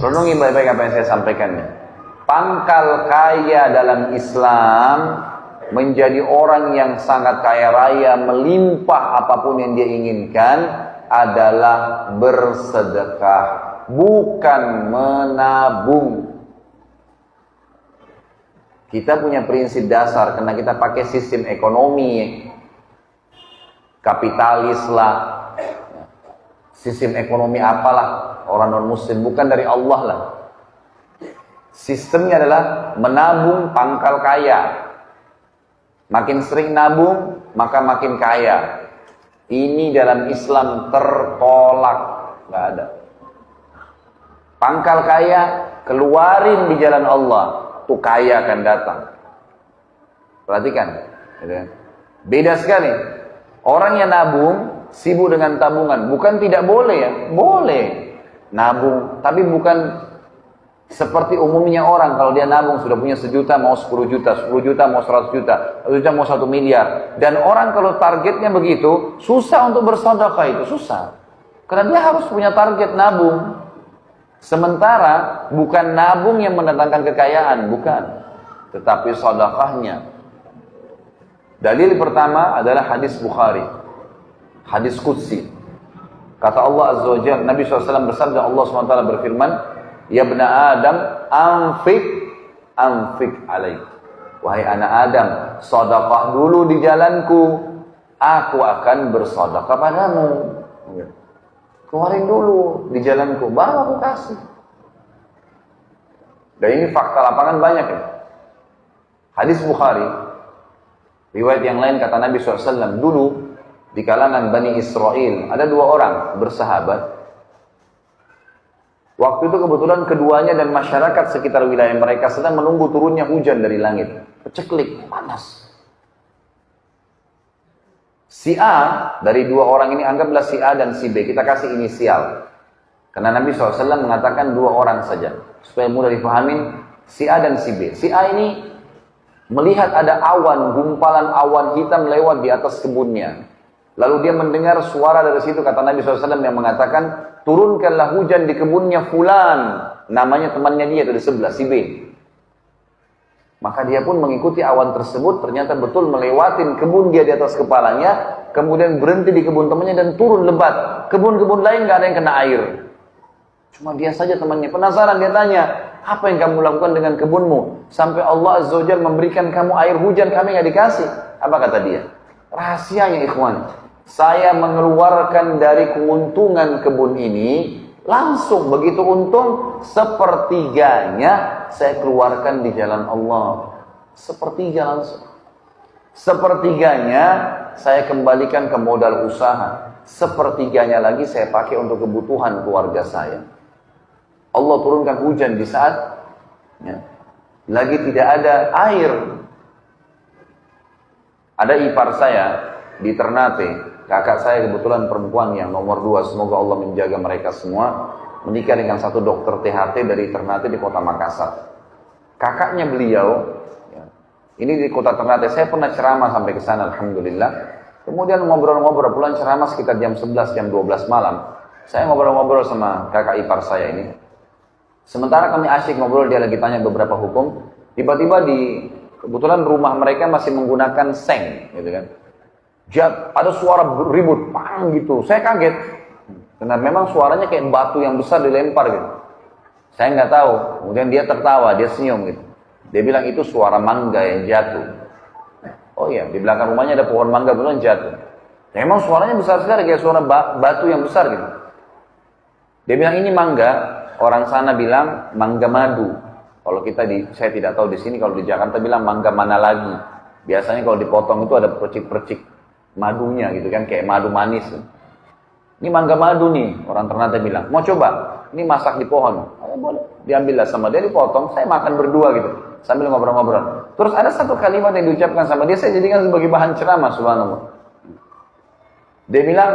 Renungi baik-baik apa yang saya sampaikan. Pangkal kaya dalam Islam, menjadi orang yang sangat kaya raya, melimpah apapun yang dia inginkan, adalah bersedekah, bukan menabung. Kita punya prinsip dasar, karena kita pakai sistem ekonomi kapitalis lah, sistem ekonomi apalah, orang non-muslim, bukan dari Allah lah. Sistemnya adalah menabung pangkal kaya. Makin sering nabung, maka makin kaya. Ini dalam Islam tertolak, nggak ada. Pangkal kaya, keluarin di jalan Allah, tuh kaya akan datang. Perhatikan, beda sekali. Orang yang nabung, sibuk dengan tabungan. Bukan tidak boleh ya, boleh nabung, tapi bukan seperti umumnya orang. Kalau dia nabung sudah punya 1 juta mau 10 juta, 10 juta mau 100 juta, 1 juta mau 1 miliar. Dan orang kalau targetnya begitu, susah untuk bersedekah, itu susah. Karena dia harus punya target nabung. Sementara bukan nabung yang mendatangkan kekayaan, bukan, tetapi sedekahnya. Dalil pertama adalah hadis Bukhari, hadis Qudsi. Kata Allah Azza wa Jalla, Nabi SAW bersabda, Allah SWT berfirman, ya bna Adam, anfik alaik. Wahai anak Adam, sedekah dulu di jalanku, aku akan bersedekah padamu. Keluarin dulu di jalanku, baru aku kasih. Dan ini fakta lapangan banyak ya. Hadis Bukhari, riwayat yang lain kata Nabi SAW, dulu di kalangan Bani Israel ada 2 orang bersahabat. Waktu itu kebetulan keduanya dan masyarakat sekitar wilayah mereka sedang menunggu turunnya hujan dari langit. Peceklik, panas. Si A, dari 2 orang ini, anggaplah si A dan si B, kita kasih inisial. Karena Nabi SAW mengatakan 2 orang saja, supaya mudah dipahamin, si A dan si B. Si A ini melihat ada awan, gumpalan awan hitam lewat di atas kebunnya. Lalu dia mendengar suara dari situ, kata Nabi SAW yang mengatakan, turunkanlah hujan di kebunnya fulan. Namanya temannya dia itu di sebelah, si B. Maka dia pun mengikuti awan tersebut, ternyata betul melewatin kebun dia di atas kepalanya, kemudian berhenti di kebun temannya dan turun lebat. Kebun-kebun lain gak ada yang kena air. Cuma dia saja temannya. Penasaran, dia tanya, apa yang kamu lakukan dengan kebunmu? Sampai Allah Azza wa Jalla memberikan kamu air hujan, kami gak dikasih. Apa kata dia? Rahasianya ikhwan, saya mengeluarkan dari keuntungan kebun ini, langsung begitu untung, sepertiganya saya keluarkan di jalan Allah. Sepertiga langsung. Sepertiganya saya kembalikan ke modal usaha. Sepertiganya lagi saya pakai untuk kebutuhan keluarga saya. Allah turunkan hujan di saat lagi tidak ada air. Ada ipar saya di Ternate, kakak saya kebetulan perempuan yang nomor 2, semoga Allah menjaga mereka semua, menikah dengan satu dokter THT dari Ternate di kota Makassar. Kakaknya beliau, ini di kota Ternate, saya pernah ceramah sampai ke sana, alhamdulillah. Kemudian ngobrol-ngobrol, pulang ceramah sekitar jam 11, jam 12 malam. Saya ngobrol-ngobrol sama kakak ipar saya ini. Sementara kami asyik ngobrol, dia lagi tanya beberapa hukum. Tiba-tiba kebetulan rumah mereka masih menggunakan seng, gitu kan. Ada suara ribut, pang gitu. Saya kaget, karena memang suaranya kayak batu yang besar dilempar gitu. Saya nggak tahu. Kemudian dia tertawa, dia senyum gitu. Dia bilang itu suara mangga yang jatuh. Oh iya, di belakang rumahnya ada pohon mangga beneran jatuh. Memang suaranya besar sekali, kayak suara batu yang besar gitu. Dia bilang ini mangga. Orang sana bilang mangga madu. Kalau saya tidak tahu di sini, kalau di Jakarta bilang mangga mana lagi. Biasanya kalau dipotong itu ada percik-percik madunya gitu kan, kayak madu manis. Ini mangga madu nih, orang Ternate bilang. Mau coba? Ini masak di pohon. Oh, boleh. Diambillah sama dia, dipotong. Saya makan berdua gitu, sambil ngobrol-ngobrol. Terus ada satu kalimat yang diucapkan sama dia, saya jadikan sebagai bahan ceramah, subhanallah. Dia bilang,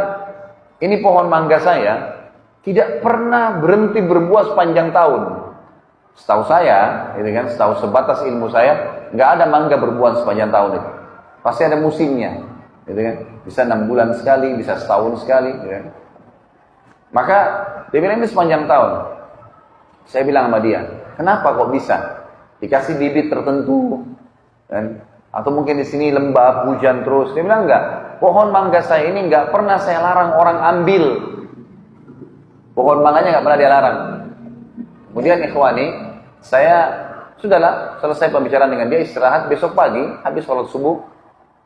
ini pohon mangga saya tidak pernah berhenti berbuah sepanjang tahun. Setahu saya, gitu kan, setahu sebatas ilmu saya, nggak ada mangga berbuah sepanjang tahun itu. Pasti ada musimnya, gitu kan. Bisa 6 bulan sekali, bisa setahun sekali, gitu kan. Maka dia bilang ini sepanjang tahun. Saya bilang sama dia, kenapa kok bisa? Dikasih bibit tertentu, kan? Atau mungkin di sini lembab, hujan terus. Dia bilang enggak, pohon mangga saya ini enggak pernah saya larang orang ambil. Pohon mangganya enggak pernah dia larang. Kemudian ikhwani, saya sudahlah selesai pembicaraan dengan dia, istirahat. Besok pagi, habis sholat subuh,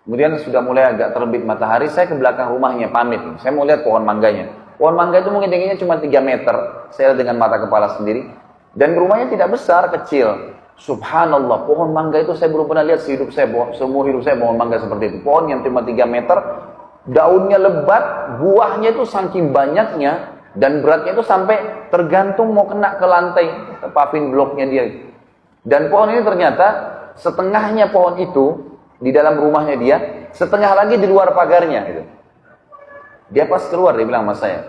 kemudian sudah mulai agak terbit matahari, saya ke belakang rumahnya pamit. Saya mau lihat pohon mangganya. Pohon mangga itu mungkin tingginya cuma 3 meter, saya lihat dengan mata kepala sendiri. Dan rumahnya tidak besar, kecil. Subhanallah, pohon mangga itu saya belum pernah lihat sehidup saya, seumur hidup saya pohon mangga seperti itu. Pohon yang cuma 3 meter, daunnya lebat, buahnya itu saking banyaknya, dan beratnya itu sampai tergantung mau kena ke lantai, ke paving bloknya dia. Dan pohon ini ternyata, setengahnya pohon itu, di dalam rumahnya dia, setengah lagi di luar pagarnya. Gitu. Dia pas keluar, dia bilang sama saya,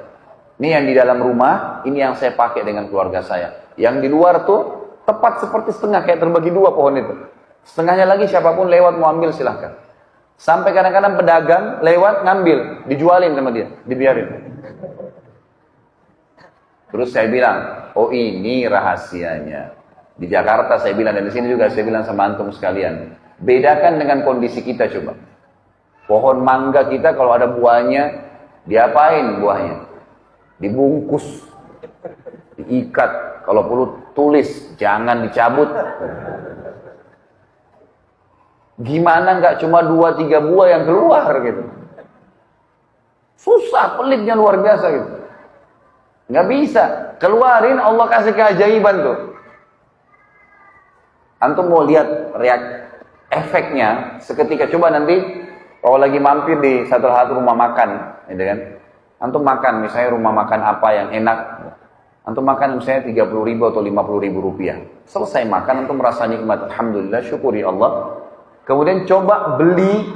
ini yang di dalam rumah, ini yang saya pakai dengan keluarga saya. Yang di luar tuh, tepat seperti setengah, kayak terbagi 2 pohon itu. Setengahnya lagi siapapun lewat mau ambil silahkan. Sampai kadang-kadang pedagang lewat ngambil, dijualin sama dia, dibiarin. Terus saya bilang, oh ini rahasianya. Di Jakarta saya bilang, dan di sini juga saya bilang sama antum sekalian, bedakan dengan kondisi kita coba. Pohon mangga kita kalau ada buahnya, diapain buahnya? Dibungkus, diikat, kalau perlu tulis, jangan dicabut. Gimana nggak cuma 2-3 buah yang keluar gitu? Susah, pelitnya luar biasa gitu. Nggak bisa, keluarin, Allah kasih keajaiban tuh. Antum mau lihat efeknya seketika, coba nanti kalau lagi mampir di satu rumah makan, gitu kan? Antum makan, misalnya rumah makan apa yang enak, antum makan misalnya 30.000 atau 50.000 rupiah. Selesai makan, antum merasa nikmat, alhamdulillah, syukuri Allah. Kemudian coba beli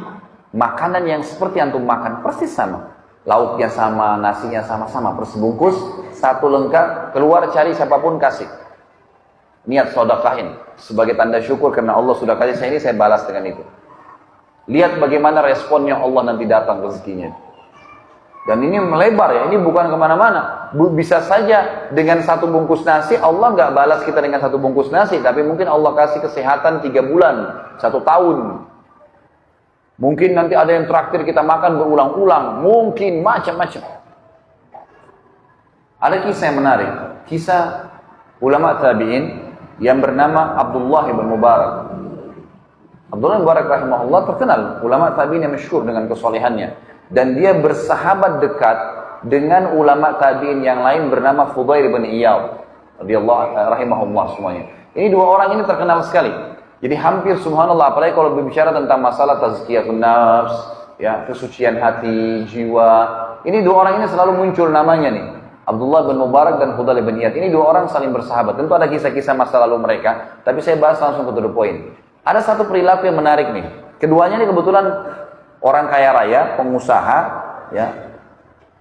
makanan yang seperti antum makan, persis sama. Lauknya sama, nasinya sama-sama, persebungkus, satu lengkap, keluar cari siapapun kasih. Niat sedekahin sebagai tanda syukur karena Allah sudah kasih saya ini, saya balas dengan itu. Lihat bagaimana responnya Allah nanti datang rezekinya. Dan ini melebar ya, ini bukan kemana-mana. Bisa saja dengan 1 bungkus nasi, Allah nggak balas kita dengan 1 bungkus nasi, tapi mungkin Allah kasih kesehatan 3 bulan, 1 tahun. Mungkin nanti ada yang traktir kita makan berulang-ulang, mungkin macam-macam. Ada kisah yang menarik, kisah ulama tabi'in yang bernama Abdullah bin Mubarak. Abdullah bin Mubarak rahimahullah terkenal, ulama tabi'in yang masyhur dengan kesolehannya. Dan dia bersahabat dekat dengan ulama tabi'in yang lain bernama Fudail bin Iyad radhiyallahu rahimahullah semuanya. Ini 2 orang ini terkenal sekali. Jadi hampir subhanallah, apalagi kalau berbicara tentang masalah tazkiyatun nafs, ya, kesucian hati, jiwa. Ini 2 orang ini selalu muncul namanya nih. Abdullah bin Mubarak dan Fudail bin Iyad. Ini 2 orang saling bersahabat. Tentu ada kisah-kisah masa lalu mereka, tapi saya bahas langsung ke the point. Ada satu perilaku yang menarik nih. Keduanya ini kebetulan orang kaya raya, pengusaha, ya.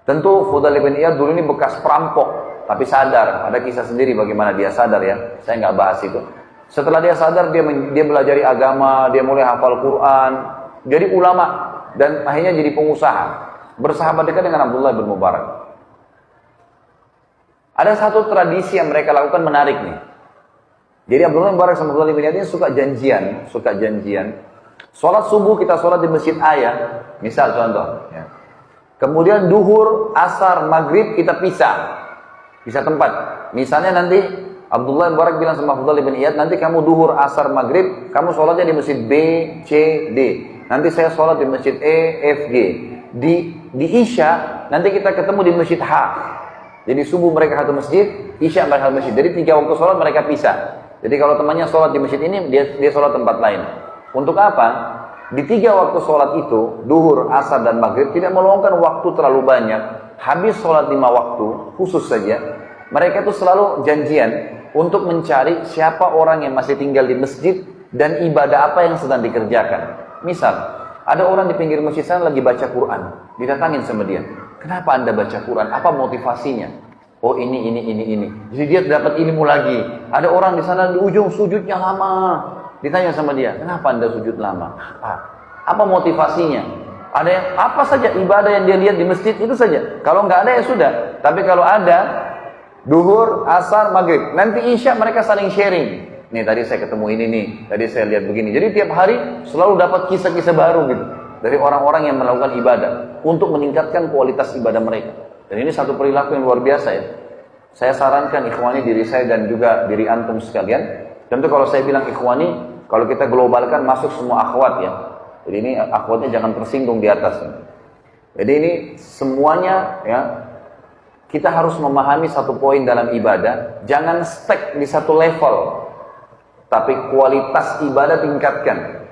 Tentu Fudail bin Iyad dulu ini bekas perampok, tapi sadar. Ada kisah sendiri bagaimana dia sadar ya. Saya nggak bahas itu. Setelah dia sadar, dia belajari agama, dia mulai hafal Quran, jadi ulama, dan akhirnya jadi pengusaha. Bersahabat dekat dengan Abdullah bin Mubarak. Ada satu tradisi yang mereka lakukan menarik nih. Jadi Abdullah bin Mubarak sama Fudail bin Iyad ini suka janjian. Sholat subuh kita sholat di masjid A ya, misal contoh. Ya. Kemudian duhur, asar, maghrib kita pisah tempat. Misalnya nanti Abdullah bin Mubarak bilang sama Fudail bin Iyad, nanti kamu duhur, asar, maghrib, kamu sholatnya di masjid B, C, D. Nanti saya sholat di masjid E, F, G. Di Isya, nanti kita ketemu di masjid H. Jadi subuh mereka satu masjid, Isya mereka satu masjid. Jadi 3 waktu sholat mereka pisah. Jadi kalau temannya sholat di masjid ini, dia sholat tempat lain. Untuk apa? Di 3 waktu sholat itu, duhur, asar, dan maghrib, tidak meluangkan waktu terlalu banyak. Habis sholat 5 waktu, khusus saja, mereka itu selalu janjian untuk mencari siapa orang yang masih tinggal di masjid dan ibadah apa yang sedang dikerjakan. Misal, ada orang di pinggir masjid sana lagi baca Quran, didatangin sama dia. Kenapa anda baca Quran? Apa motivasinya? Oh ini. Jadi dia dapat ilmu lagi. Ada orang di sana di ujung sujudnya lama. Ditanya sama dia, kenapa anda sujud lama? Apa motivasinya? Ada yang apa saja ibadah yang dia lihat di masjid itu saja. Kalau nggak ada ya sudah. Tapi kalau ada, Duhur, asar, maghrib. Nanti isya mereka saling sharing. Nih tadi saya ketemu ini nih, tadi saya lihat begini. Jadi tiap hari selalu dapat kisah-kisah baru gitu. Dari orang-orang yang melakukan ibadah. Untuk meningkatkan kualitas ibadah mereka. Dan ini satu perilaku yang luar biasa ya. Saya sarankan ikhwani diri saya dan juga diri antum sekalian. Tentu kalau saya bilang ikhwani, kalau kita globalkan masuk semua akhwat ya. Jadi ini akhwatnya jangan tersinggung di atas. Jadi ini semuanya ya. Kita harus memahami satu poin dalam ibadah, jangan stuck di satu level, tapi kualitas ibadah tingkatkan.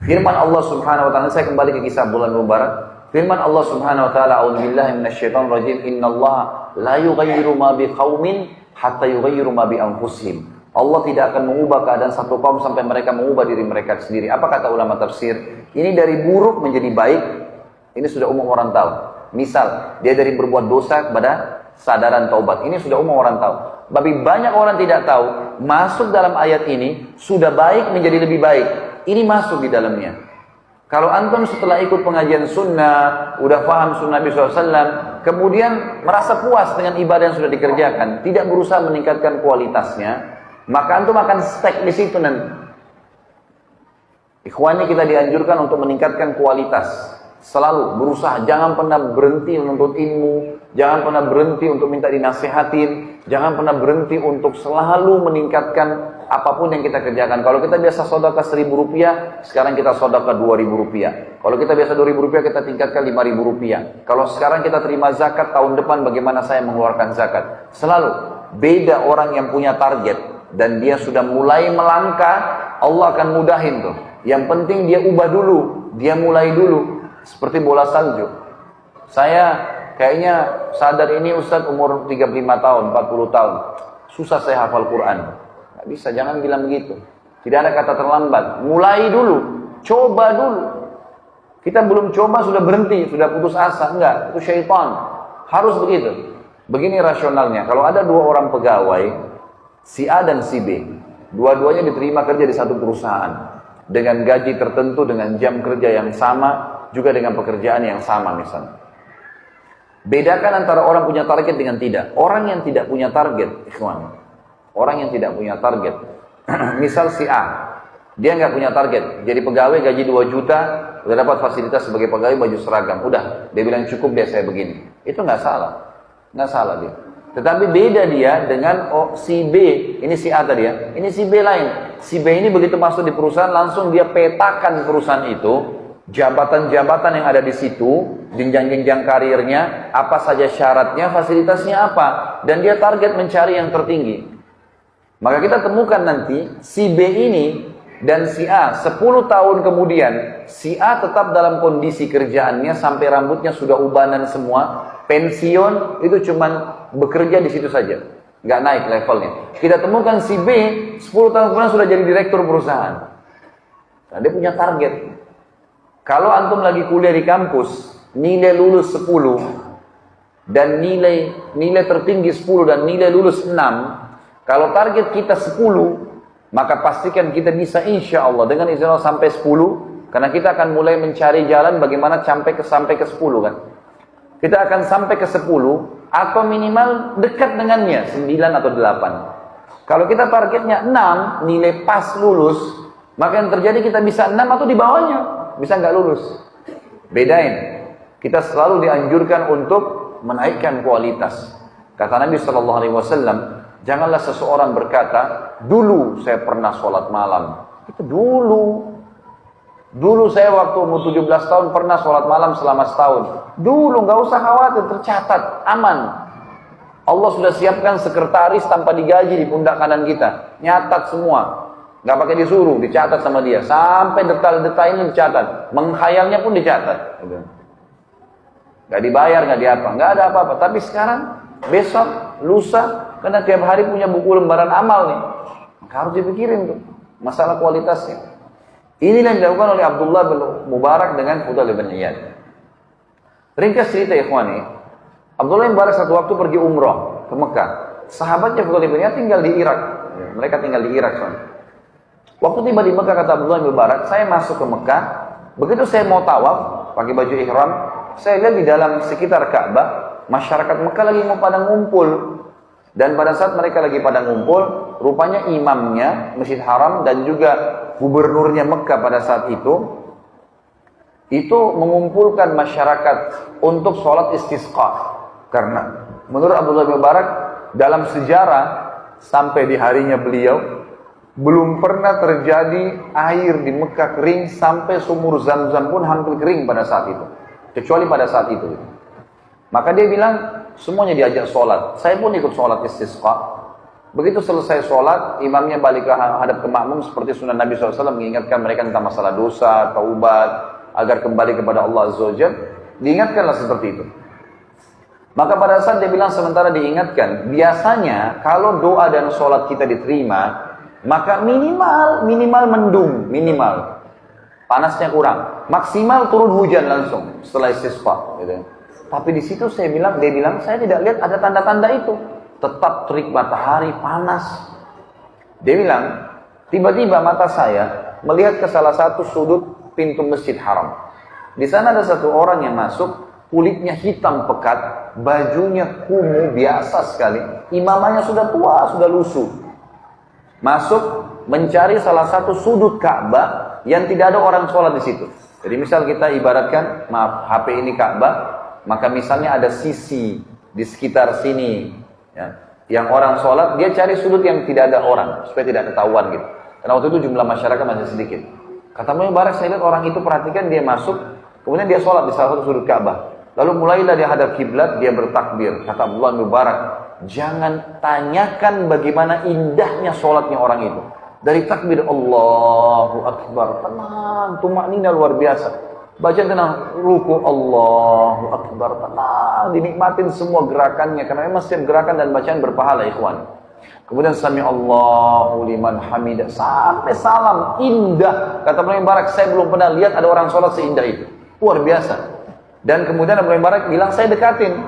Firman Allah Subhanahu wa taala, saya kembali ke kisah bulan Mubarak. Firman Allah Subhanahu wa taala, "A'udzubillahi minasyaitonir rajim. Innallaha la yughayyiru ma biqaumin hatta yughayyiru ma bi anfusihim." Allah tidak akan mengubah keadaan satu kaum sampai mereka mengubah diri mereka sendiri. Apa kata ulama tafsir? Ini dari buruk menjadi baik. Ini sudah umum orang tahu. Misal, dia dari berbuat dosa kepada sadaran taubat. Ini sudah umum orang tahu. Tapi banyak orang tidak tahu, masuk dalam ayat ini, sudah baik menjadi lebih baik. Ini masuk di dalamnya. Kalau antum setelah ikut pengajian sunnah, udah paham sunnah Nabi SAW, kemudian merasa puas dengan ibadah yang sudah dikerjakan, tidak berusaha meningkatkan kualitasnya, maka antum akan stuck di situ nanti. Ikhwani, kita dianjurkan untuk meningkatkan kualitas. Selalu berusaha, jangan pernah berhenti menuntut ilmu, jangan pernah berhenti untuk minta dinasihatin, jangan pernah berhenti untuk selalu meningkatkan apapun yang kita kerjakan. Kalau kita biasa sedekah Rp1.000, sekarang kita sedekah Rp2.000. Kalau kita biasa Rp2.000, kita tingkatkan Rp5.000. Kalau sekarang kita terima zakat, tahun depan bagaimana saya mengeluarkan zakat. Selalu beda orang yang punya target dan dia sudah mulai melangkah, Allah akan mudahin tuh. Yang penting dia ubah dulu, dia mulai dulu. Seperti bola salju. Saya kayaknya sadar ini Ustadz umur 35 tahun, 40 tahun. Susah saya hafal Quran. Nggak bisa, jangan bilang begitu. Tidak ada kata terlambat. Mulai dulu, coba dulu. Kita belum coba sudah berhenti, sudah putus asa. Enggak, itu syaitan. Harus begitu. Begini rasionalnya, kalau ada dua orang pegawai, si A dan si B, dua-duanya diterima kerja di satu perusahaan. Dengan gaji tertentu, dengan jam kerja yang sama, juga dengan pekerjaan yang sama misalnya. Bedakan antara orang punya target dengan tidak. Orang yang tidak punya target, ikhwan. Orang yang tidak punya target. Misal si A, dia nggak punya target. Jadi pegawai gaji 2 juta, udah dapat fasilitas sebagai pegawai baju seragam. Udah, dia bilang cukup deh saya begini. Itu nggak salah. Nggak salah dia. Tetapi beda dia dengan si B. Ini si A tadi ya. Ini si B lain. Si B ini begitu masuk di perusahaan, langsung dia petakan perusahaan itu. Jabatan-jabatan yang ada di situ, jenjang-jenjang karirnya, apa saja syaratnya, fasilitasnya apa, dan dia target mencari yang tertinggi. Maka kita temukan nanti si B ini dan si A 10 tahun kemudian, si A tetap dalam kondisi kerjaannya sampai rambutnya sudah ubanan semua, pensiun itu cuman bekerja di situ saja, nggak naik levelnya. Kita temukan si B 10 tahun kemudian sudah jadi direktur perusahaan. Nah, dia punya target. Kalau antum lagi kuliah di kampus, nilai lulus 10 dan nilai tertinggi 10 dan nilai lulus 6, kalau target kita 10, maka pastikan kita bisa insya Allah dengan izin Allah sampai 10, karena kita akan mulai mencari jalan bagaimana sampai ke 10 kan. Kita akan sampai ke 10 atau minimal dekat dengannya 9 atau 8. Kalau kita targetnya 6, nilai pas lulus, maka yang terjadi kita bisa 6 atau di bawahnya. Bisa nggak lulus. Bedain. Kita selalu dianjurkan untuk menaikkan kualitas. Kata Nabi SAW, janganlah seseorang berkata, dulu saya pernah sholat malam. Itu dulu. Dulu saya waktu umur 17 tahun pernah sholat malam selama setahun. Dulu, nggak usah khawatir, tercatat, aman. Allah sudah siapkan sekretaris tanpa digaji di pundak kanan kita. Nyatat semua. Nggak pakai disuruh, dicatat sama dia. Sampai detail-detailnya dicatat. Menghayalnya pun dicatat. Nggak dibayar, nggak diapa. Nggak ada apa-apa. Tapi sekarang, besok, lusa, karena tiap hari punya buku lembaran amal nih. Maka harus dipikirin tuh. Masalah kualitasnya. Inilah yang dilakukan oleh Abdullah bin Mubarak dengan Fudail bin Iyad. Ringkas cerita ikhwani. Abdullah bin Mubarak satu waktu pergi umrah ke Mekah. Sahabatnya Fudail bin Iyad tinggal di Irak. Mereka tinggal di Irak soalnya. Waktu tiba di Mekah, kata Abdullah bin Mubarak, saya masuk ke Mekah. Begitu saya mau tawaf, pakai baju ihram, saya lihat di dalam sekitar Ka'bah, masyarakat Mekah lagi mau pada ngumpul. Dan pada saat mereka lagi pada ngumpul, rupanya imamnya Masjid Haram dan juga gubernurnya Mekah pada saat itu mengumpulkan masyarakat untuk sholat istisqa. Karena menurut Abdullah bin Mubarak, dalam sejarah sampai di harinya beliau, belum pernah terjadi air di Mekah kering sampai sumur Zam-Zam pun hampir kering pada saat itu. Kecuali pada saat itu. Maka dia bilang, semuanya diajak sholat. Saya pun ikut sholat istisqa. Begitu selesai sholat, imamnya balik ke hadap ke makmum seperti sunnah Nabi SAW, mengingatkan mereka tentang masalah dosa, taubat, agar kembali kepada Allah Azza wa Jalla. Diingatkanlah seperti itu. Maka pada saat dia bilang sementara diingatkan, biasanya kalau doa dan sholat kita diterima, maka minimal mendung, minimal. Panasnya kurang, maksimal turun hujan langsung setelah istisqa. Gitu. Tapi di situ dia bilang, saya tidak lihat ada tanda-tanda itu. Tetap terik matahari, panas. Dia bilang, tiba-tiba mata saya melihat ke salah satu sudut pintu Masjid Haram. Di sana ada satu orang yang masuk, kulitnya hitam pekat, bajunya kumuh biasa sekali. Imamannya sudah tua, sudah lusuh. Masuk mencari salah satu sudut Ka'bah yang tidak ada orang sholat di situ. Jadi misal kita ibaratkan, maaf, HP ini Ka'bah, maka misalnya ada sisi di sekitar sini, ya, yang orang sholat, dia cari sudut yang tidak ada orang, supaya tidak ketahuan gitu. Karena waktu itu jumlah masyarakat masih sedikit. Kata Ibnu Mubarak, saya lihat orang itu, perhatikan dia masuk, kemudian dia sholat di salah satu sudut Ka'bah. Lalu mulailah dia hadap kiblat, dia bertakbir. Kata Abdullah bin Mubarak, jangan tanyakan bagaimana indahnya sholatnya orang itu. Dari takbir Allahu Akbar, tenang, tumaknina luar biasa. Baca tenang, ruku Allahu Akbar, tenang, dinikmatin semua gerakannya. Karena memang setiap gerakan dan bacaan berpahala, ikhwan. Kemudian sami Allahu liman hamidah, sampai salam, indah. Kata Ibnu Mubarak, saya belum pernah lihat ada orang sholat seindah itu. Luar biasa. Dan kemudian Ibnu Mubarak bilang, saya dekatin.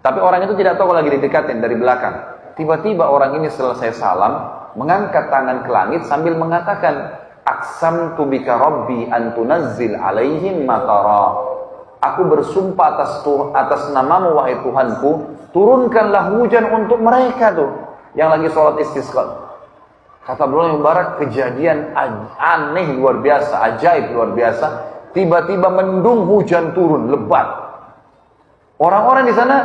Tapi orang itu tidak tahu kalau lagi didekatin dari belakang. Tiba-tiba orang ini selesai salam, mengangkat tangan ke langit sambil mengatakan, Aqsamtu bika rabbi an tunazzil alaihim matara. Aku bersumpah atas namamu wahai Tuhanku, turunkanlah hujan untuk mereka tuh yang lagi sholat istisqa. Kata Abdullah bin Mubarak, kejadian aneh luar biasa, ajaib luar biasa. Tiba-tiba mendung, hujan turun lebat. Orang-orang di sana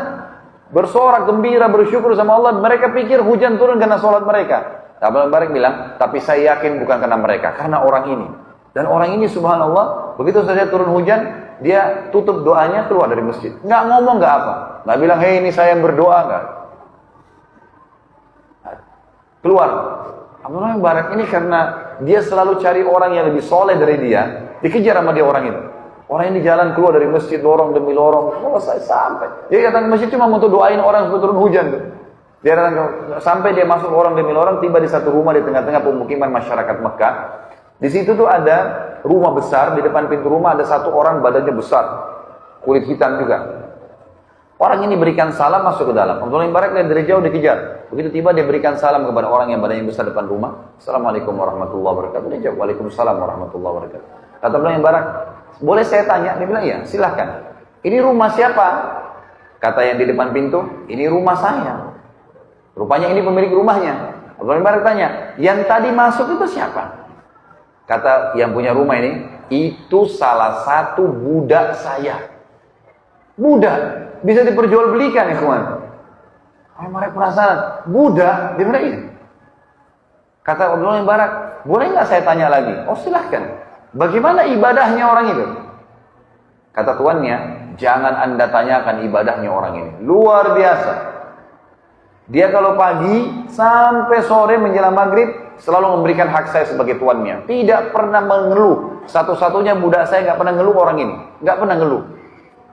bersorak gembira, bersyukur sama Allah. Mereka pikir hujan turun karena sholat mereka. Abdullah bin Mubarak bilang, tapi saya yakin bukan karena mereka, karena orang ini. Dan orang ini subhanallah, begitu saja turun hujan, dia tutup doanya, keluar dari masjid. Nggak ngomong, nggak apa. Nggak bilang, hei ini saya yang berdoa, nggak. Keluar. Abdullah bin Mubarak ini karena dia selalu cari orang yang lebih soleh dari dia, dikejar sama dia orang itu. Orang ini jalan keluar dari masjid, lorong demi lorong, selesai sampai. Dia datang ke masjid cuma untuk doain orang supaya turun hujan tuh. Dia datang sampai dia masuk orang demi orang, tiba di satu rumah di tengah-tengah pemukiman masyarakat Mekah. Di situ tuh ada rumah besar, di depan pintu rumah ada satu orang badannya besar, kulit hitam juga. Orang ini berikan salam masuk ke dalam. Abdullah bin Mubarak dari jauh dikejar. Begitu tiba dia berikan salam kepada orang yang badannya besar depan rumah. Assalamualaikum warahmatullahi wabarakatuh. Dia jawab, Waalaikumsalam warahmatullahi wabarakatuh. Kata Abdullah bin Mubarak, boleh saya tanya? Dia bilang, iya, silahkan. Ini rumah siapa? Kata yang di depan pintu, ini rumah saya. Rupanya ini pemilik rumahnya. Abdullah bin Mubarak tanya, yang tadi masuk itu siapa? Kata yang punya rumah ini, itu salah satu budak saya. Budak bisa diperjualbelikan, ikhwan. Mereka penasaran, budak, dia bilang ini. Kata Abdullah bin Mubarak, boleh nggak saya tanya lagi? Oh silahkan. Bagaimana ibadahnya orang itu? Kata tuannya, jangan anda tanyakan ibadahnya orang ini. Luar biasa. Dia kalau pagi sampai sore menjelang maghrib selalu memberikan hak saya sebagai tuannya. Tidak pernah mengeluh. Satu-satunya budak saya nggak pernah ngeluh orang ini. Nggak pernah ngeluh.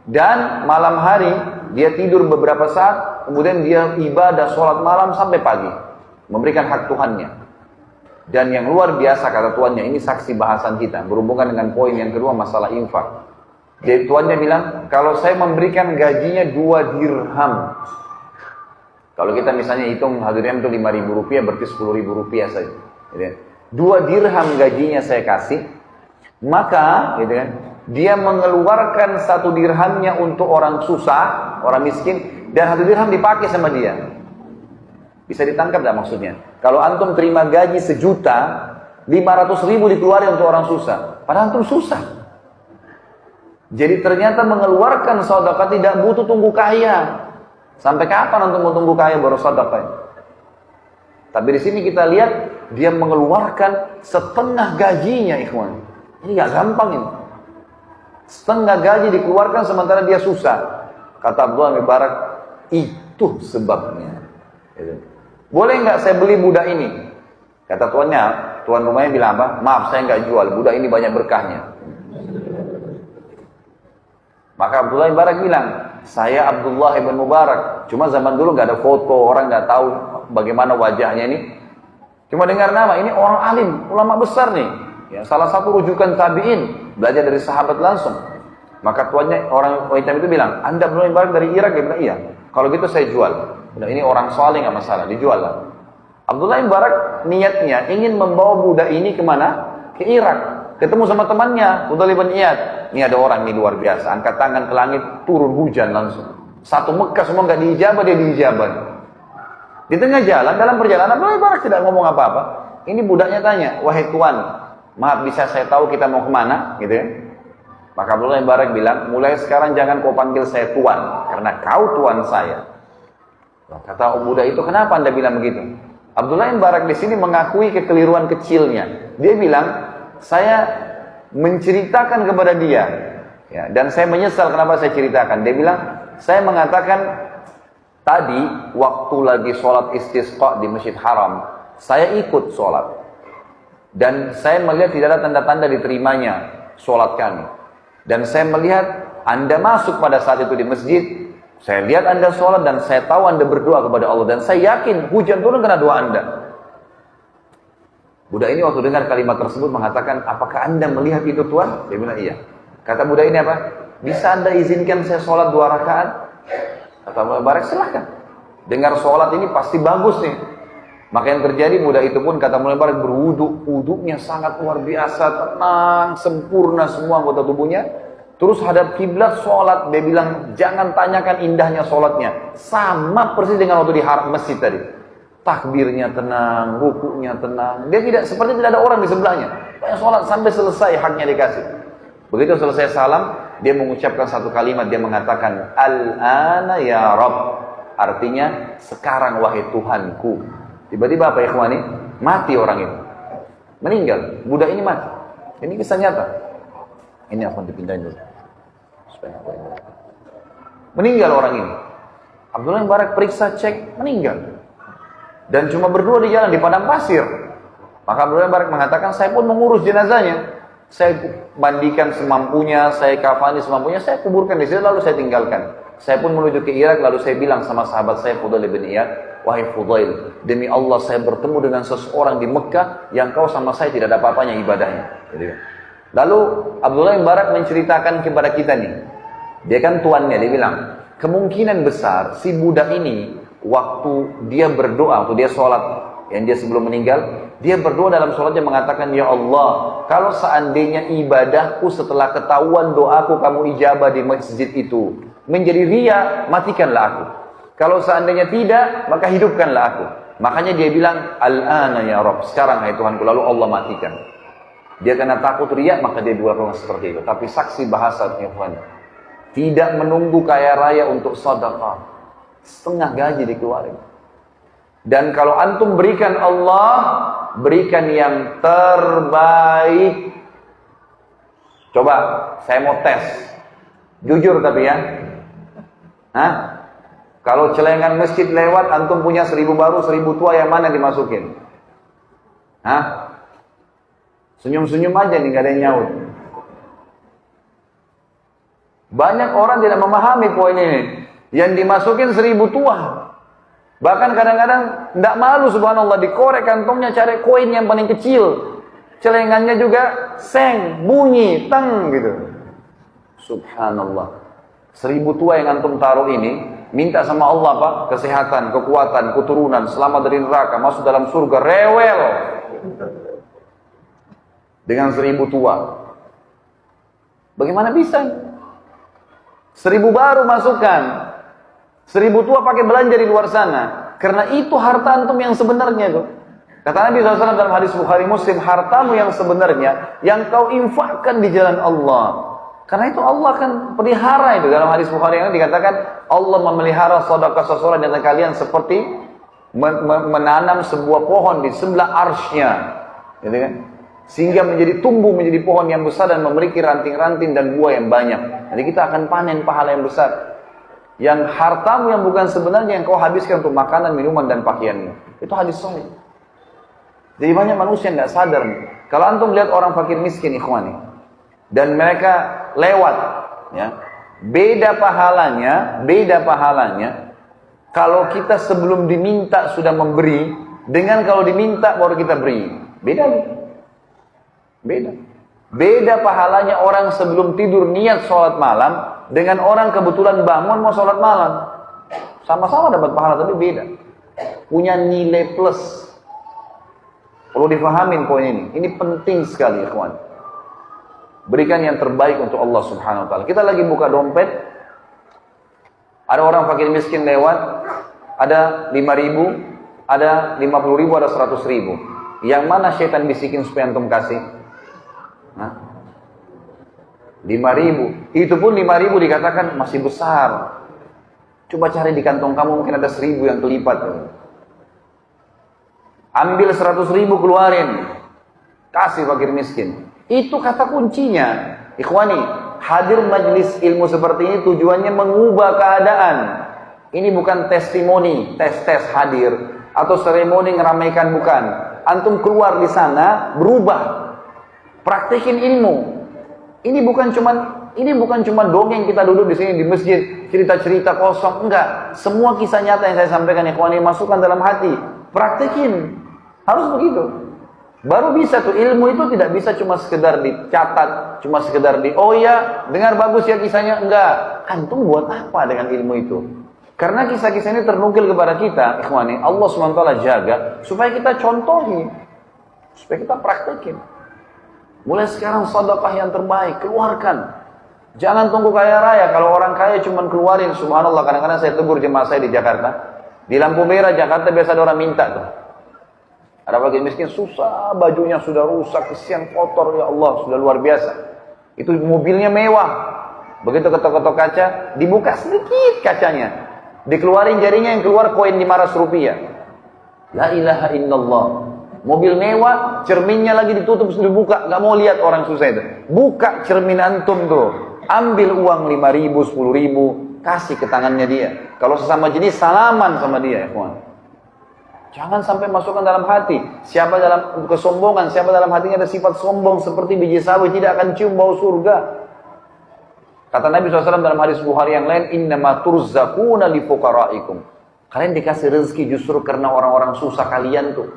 Dan malam hari dia tidur beberapa saat, kemudian dia ibadah sholat malam sampai pagi. Memberikan hak Tuhannya. Dan yang luar biasa kata tuannya, ini saksi bahasan kita. Berhubungan dengan poin yang kedua masalah infak. Jadi tuannya bilang, kalau saya memberikan gajinya 2 dirham. Kalau kita misalnya hitung dirham itu 5.000 rupiah, berarti 10.000 rupiah saja. 2 dirham gajinya saya kasih, maka gitu kan, dia mengeluarkan 1 dirhamnya untuk orang susah, orang miskin, dan 1 dirham dipakai sama dia. Bisa ditangkap tidak maksudnya? Kalau antum terima gaji 1.500.000 dikeluarin untuk orang susah. Padahal antum susah. Jadi ternyata mengeluarkan sedekah tidak butuh tunggu kaya. Sampai kapan antum mau tunggu kaya baru sedekah? Tapi di sini kita lihat dia mengeluarkan setengah gajinya, ikhwan. Ini nggak gampang ini. Setengah gaji dikeluarkan sementara dia susah. Kata Abdullah bin Mubarak, itu sebabnya. Boleh nggak saya beli budak ini? Kata tuannya, tuan rumahnya bilang apa? Maaf, saya nggak jual. Budak ini banyak berkahnya. Maka Abdullah bin Mubarak bilang, saya Abdullah bin Mubarak. Cuma zaman dulu nggak ada foto, orang nggak tahu bagaimana wajahnya ini. Cuma dengar nama, ini orang alim, ulama besar nih. Ya, salah satu rujukan tabi'in, belajar dari sahabat langsung. Maka tuannya, orang hitam itu bilang, Anda Abdullah bin Mubarak dari Irak? Dia bilang, iya. Kalau gitu saya jual. Nah, ini orang soleh nggak masalah, dijual lah. Abdullah bin Mubarak niatnya ingin membawa budak ini kemana? Ke Irak. Ketemu sama temannya, Fudail bin Iyad. Ini ada orang ini luar biasa, angkat tangan ke langit, turun hujan langsung. Satu Mekah semua nggak diijabah, dia diijabah. Di tengah jalan, dalam perjalanan, Abdullah bin Mubarak tidak ngomong apa-apa. Ini budaknya tanya, wahai tuan, maaf bisa saya tahu kita mau kemana? Gitu ya. Maka Abdullah bin Mubarak bilang, mulai sekarang jangan kau panggil saya tuan, karena kau tuan saya. Kata budak itu, kenapa anda bilang begitu? Abdullah bin Mubarak di sini mengakui kekeliruan kecilnya. Dia bilang, saya menceritakan kepada dia, ya, dan saya menyesal kenapa saya ceritakan. Dia bilang, saya mengatakan tadi waktu lagi sholat istisqa di Masjid Haram, saya ikut sholat dan saya melihat tidak ada tanda-tanda diterimanya sholat kami. Dan saya melihat anda masuk pada saat itu di masjid. Saya lihat anda sholat dan saya tahu anda berdoa kepada Allah dan saya yakin hujan turun karena doa anda. Budak ini waktu dengar kalimat tersebut mengatakan, apakah anda melihat itu tuan? Dia bilang iya. Kata budak ini apa? Bisa anda izinkan saya sholat 2 rakaat? Kata Abdullah bin Mubarak, silahkan. Dengar sholat ini pasti bagus nih. Maka yang terjadi budak itu pun kata Abdullah bin Mubarak berwudu. Wudunya sangat luar biasa, tenang, sempurna semua anggota tubuhnya. Terus hadap kiblat sholat. Dia bilang jangan tanyakan indahnya sholatnya. Sama persis dengan waktu di masjid tadi. Takbirnya tenang, rukuknya tenang. Dia tidak seperti tidak ada orang di sebelahnya. Banyak sholat sampai selesai haknya dikasih. Begitu selesai salam, dia mengucapkan satu kalimat. Dia mengatakan Al-ana ya Rabb. Artinya sekarang wahai Tuhanku. Tiba-tiba apa ya ikhwani? Mati orang itu. Meninggal. Budak ini mati. Ini kisah nyata. Ini akan dipindahin dulu. Meninggal orang ini. Abdullah bin Mubarak periksa cek, meninggal. Dan cuma berdua di jalan di padang pasir. Maka Abdullah bin Mubarak mengatakan, saya pun mengurus jenazahnya. Saya mandikan semampunya, saya kafani semampunya, saya kuburkan di situ lalu saya tinggalkan. Saya pun menuju ke Irak lalu saya bilang sama sahabat saya Fudail bin Iyad, wahai Fudail, demi Allah saya bertemu dengan seseorang di Mekah yang kau sama saya tidak ada apa-apanya ibadahnya. Lalu Abdullah bin Mubarak menceritakan kepada kita nih. Dia kan tuannya, dia bilang, kemungkinan besar si budak ini waktu dia berdoa, waktu dia sholat, yang dia sebelum meninggal, dia berdoa dalam sholatnya mengatakan, ya Allah, kalau seandainya ibadahku setelah ketahuan doaku kamu ijabah di masjid itu menjadi riya, matikanlah aku. Kalau seandainya tidak, maka hidupkanlah aku. Makanya dia bilang, Al-ana ya Rabb, sekarang hai Tuhanku, lalu Allah matikan. Dia karena takut riya, maka dia berdoa seperti itu. Tapi saksi bahasa ya Tuhan, tidak menunggu kaya raya untuk sedekah. Setengah gaji dikeluarin. Dan kalau antum berikan Allah, berikan yang terbaik. Coba, saya mau tes. Jujur tapi ya. Hah? Kalau celengan masjid lewat, antum punya 1.000 baru, 1.000 tua, yang mana dimasukin? Hah? Senyum-senyum aja nih, gak ada yang nyaut. Banyak orang tidak memahami poin ini. Yang dimasukin 1.000 tua. Bahkan kadang-kadang tidak malu subhanallah, dikorek kantongnya cari koin yang paling kecil. Celengannya juga seng, bunyi, teng gitu. Subhanallah. 1.000 tua yang antum taruh ini, minta sama Allah apa? Kesehatan, kekuatan, keturunan, selamat dari neraka, masuk dalam surga, rewel. Dengan 1.000 tua. Bagaimana bisa? 1.000 baru masukkan. 1.000 tua pakai belanja di luar sana. Karena itu harta antum yang sebenarnya tuh. Kata Nabi SAW dalam hadis Bukhari Muslim, hartamu yang sebenarnya yang kau infakkan di jalan Allah. Karena itu Allah akan pelihara itu. Dalam hadis Bukhari yang dikatakan Allah memelihara sedekah seseorang di antara kalian seperti menanam sebuah pohon di sebelah arsy-Nya, gitu kan? Sehingga tumbuh menjadi pohon yang besar dan memiliki ranting-ranting dan buah yang banyak. Jadi kita akan panen pahala yang besar. Yang hartamu yang bukan sebenarnya yang kau habiskan untuk makanan, minuman dan pakaianmu. Itu hadis sahih. Jadi banyak manusia yang nggak sadar nih. Kalau antum lihat orang fakir miskin ikhwani, dan mereka lewat, ya, beda pahalanya. Kalau kita sebelum diminta sudah memberi, dengan kalau diminta baru kita beri, beda. Beda pahalanya orang sebelum tidur niat sholat malam, dengan orang kebetulan bangun mau sholat malam. Sama-sama dapat pahala tapi beda. Punya nilai plus. Perlu difahamin poin ini. Ini penting sekali, ikhwan. Berikan yang terbaik untuk Allah Subhanahu wa taala. Kita lagi buka dompet. Ada orang fakir miskin lewat, ada 5.000, ada 50.000, ada 100.000. Yang mana syaitan bisikin supaya antum kasih? 5.000. Itu pun 5.000 dikatakan masih besar. Coba cari di kantong kamu mungkin ada 1.000 yang kelipat. Ambil 100.000 keluarin, kasih fakir miskin. Itu kata kuncinya. Ikhwani, hadir majlis ilmu seperti ini tujuannya mengubah keadaan. Ini bukan testimoni, tes hadir atau seremoni ngeramaikan, bukan. Antum keluar di sana berubah, praktekin ilmu. Ini bukan cuma dongeng kita duduk di sini di masjid cerita-cerita kosong, enggak. Semua kisah nyata yang saya sampaikan ikhwani masukkan dalam hati, praktekin. Harus begitu. Baru bisa tuh, ilmu itu tidak bisa cuma sekedar dicatat, cuma sekedar oh ya, dengar bagus ya kisahnya, enggak. Antum buat apa dengan ilmu itu? Karena kisah-kisah ini ternukil kepada kita, ikhwani, Allah SWT jaga supaya kita contohi, supaya kita praktekin. Mulai sekarang sedekah yang terbaik, keluarkan. Jangan tunggu kaya raya. Kalau orang kaya cuma keluarin, subhanallah, kadang-kadang saya tegur jemaah saya di Jakarta. Di lampu merah Jakarta biasa ada orang minta tuh. Ada fakir miskin susah, bajunya sudah rusak, kesian kotor, ya Allah, sudah luar biasa. Itu mobilnya mewah. Begitu ketok-ketok kaca, dibuka sedikit kacanya. Dikeluarin jarinya, yang keluar koin 500 rupiah. La ilaha illallah. Mobil mewah, cerminnya lagi ditutup, sudah dibuka, gak mau lihat orang susah itu. Buka cermin antum tuh. Ambil uang 5.000, 10.000, kasih ke tangannya dia. Kalau sesama jenis, salaman sama dia, ya kawan. Jangan sampai masukkan dalam hati. Siapa dalam kesombongan, siapa dalam hatinya ada sifat sombong seperti biji sawi, tidak akan cium bau surga. Kata Nabi SAW dalam hadis Bukhari yang lain, innama turzaquna li fuqaraikum. Kalian dikasih rezeki justru karena orang-orang susah kalian tuh.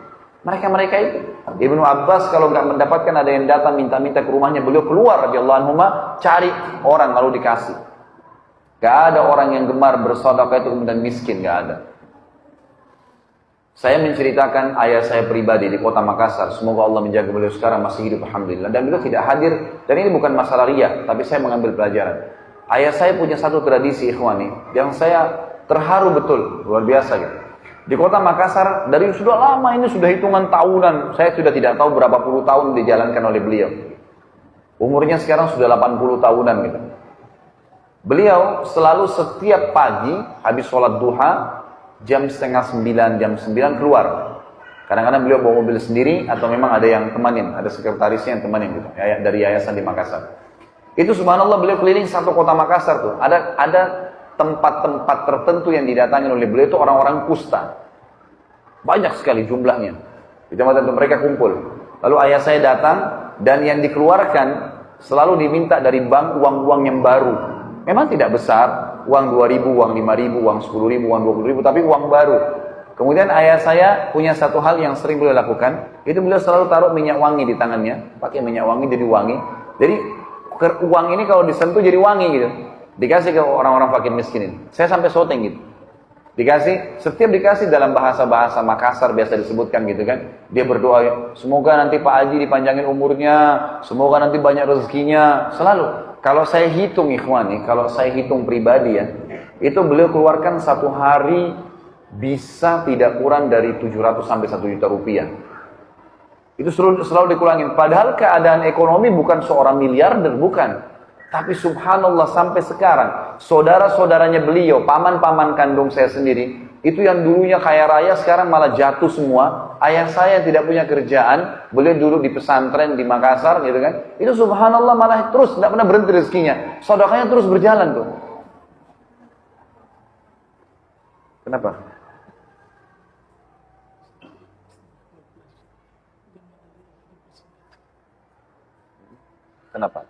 Mereka-mereka itu. Ibnu Abbas kalau nggak mendapatkan ada yang datang minta-minta ke rumahnya, beliau keluar radhiyallahu anhu cari orang lalu dikasih. Gak ada orang yang gemar bersedekah itu kemudian miskin, gak ada. Saya menceritakan ayah saya pribadi di kota Makassar. Semoga Allah menjaga beliau sekarang masih hidup, alhamdulillah. Dan beliau tidak hadir. Dan ini bukan masalah riya, tapi saya mengambil pelajaran. Ayah saya punya satu tradisi, ikhwani, yang saya terharu betul, luar biasa gitu. Di kota Makassar, dari sudah lama ini, sudah hitungan tahunan. Saya sudah tidak tahu berapa puluh tahun dijalankan oleh beliau. Umurnya sekarang sudah 80 tahunan gitu. Beliau selalu setiap pagi, habis sholat duha, jam 8:30, jam 9 keluar. Kadang-kadang beliau bawa mobil sendiri atau memang ada yang temanin, ada sekretarisnya yang temanin gitu, dari yayasan di Makassar. Itu subhanallah beliau keliling satu kota Makassar tuh. Ada tempat-tempat tertentu yang didatangi oleh beliau itu orang-orang kusta. Banyak sekali jumlahnya. Di tempat itu mereka kumpul. Lalu ayah saya datang dan yang dikeluarkan selalu diminta dari bank uang-uang yang baru. Memang tidak besar, uang 2.000, uang 5.000, uang 10.000, uang 20.000, tapi uang baru. Kemudian ayah saya punya satu hal yang sering beliau lakukan, itu beliau selalu taruh minyak wangi di tangannya, pakai minyak wangi jadi wangi. Jadi uang ini kalau disentuh jadi wangi gitu. Dikasih ke orang-orang fakir miskin ini. Saya sampai syuting gitu. Setiap dikasih dalam bahasa-bahasa Makassar biasa disebutkan gitu kan. Dia berdoa, semoga nanti Pak Haji dipanjangin umurnya, semoga nanti banyak rezekinya, selalu. Kalau saya hitung ikhwani, kalau saya hitung pribadi ya, itu beliau keluarkan satu hari bisa tidak kurang dari 700 sampai 1 juta rupiah. Itu selalu dikulangin. Padahal keadaan ekonomi bukan seorang miliarder, bukan. Tapi subhanallah sampai sekarang, saudara-saudaranya beliau, paman-paman kandung saya sendiri, itu yang dulunya kaya raya sekarang malah jatuh semua. Ayah saya tidak punya kerjaan, beliau duduk di pesantren di Makassar gitu kan. Itu subhanallah malah terus tidak pernah berhenti rezekinya. Sedekahnya terus berjalan tuh. Kenapa? Kenapa?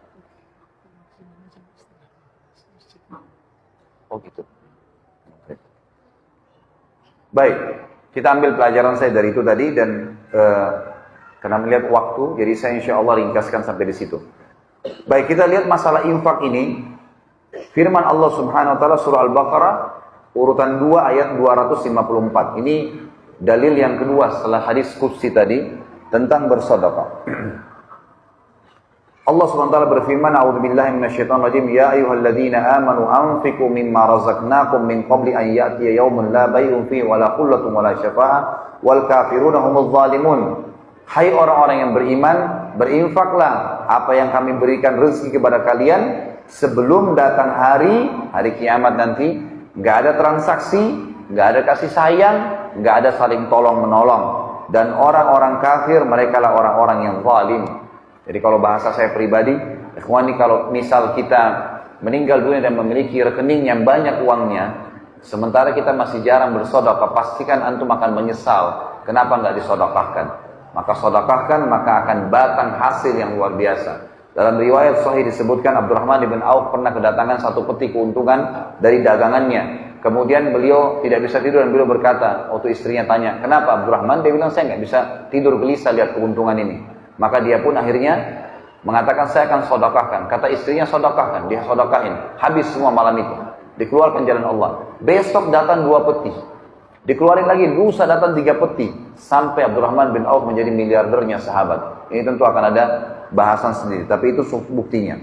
Oh gitu. Baik, kita ambil pelajaran saya dari itu tadi dan karena melihat waktu, jadi saya insya Allah ringkaskan sampai di situ. Baik, kita lihat masalah infak ini. Firman Allah Subhanahu Wa Taala surah Al-Baqarah urutan 2 ayat 254. Ini dalil yang kedua setelah hadis qudsi tadi tentang bersedekah. Allah SWT berfirman, A'udzubillahi minasyaitonir rajim, ya ayyuhalladzina amanu anfiqu mimma razaqnakum min qabli an ya'tiya yaumun la bay'un fihi wa la khullatun wa la syafa'ah wal kafiruna humudz zalimun. Hai orang-orang yang beriman, berinfaklah apa yang kami berikan rezeki kepada kalian sebelum datang hari kiamat nanti. Enggak ada transaksi, enggak ada kasih sayang, enggak ada saling tolong menolong, dan orang-orang kafir mereka lah orang-orang yang zalim. Jadi kalau bahasa saya pribadi, ikhwani, kalau misal kita meninggal dunia dan memiliki rekening yang banyak uangnya, sementara kita masih jarang bersedekah, pastikan antum akan menyesal. Kenapa nggak disodokahkan? Maka sodokahkan, maka akan batang hasil yang luar biasa. Dalam riwayat sahih disebutkan Abdurrahman bin Auf pernah kedatangan 1 peti keuntungan dari dagangannya. Kemudian beliau tidak bisa tidur dan beliau berkata, waktu istrinya tanya, kenapa Abdurrahman? Dia bilang, saya nggak bisa tidur, gelisah lihat keuntungan ini. Maka dia pun akhirnya mengatakan, saya akan sodokahkan. Kata istrinya, sodokahkan. Dia sodokahin. Habis semua malam itu. Dikeluarkan jalan Allah. Besok datang 2 peti. Dikeluarin lagi, lusa datang 3 peti. Sampai Abdurrahman bin Auf menjadi miliardernya sahabat. Ini tentu akan ada bahasan sendiri. Tapi itu buktinya.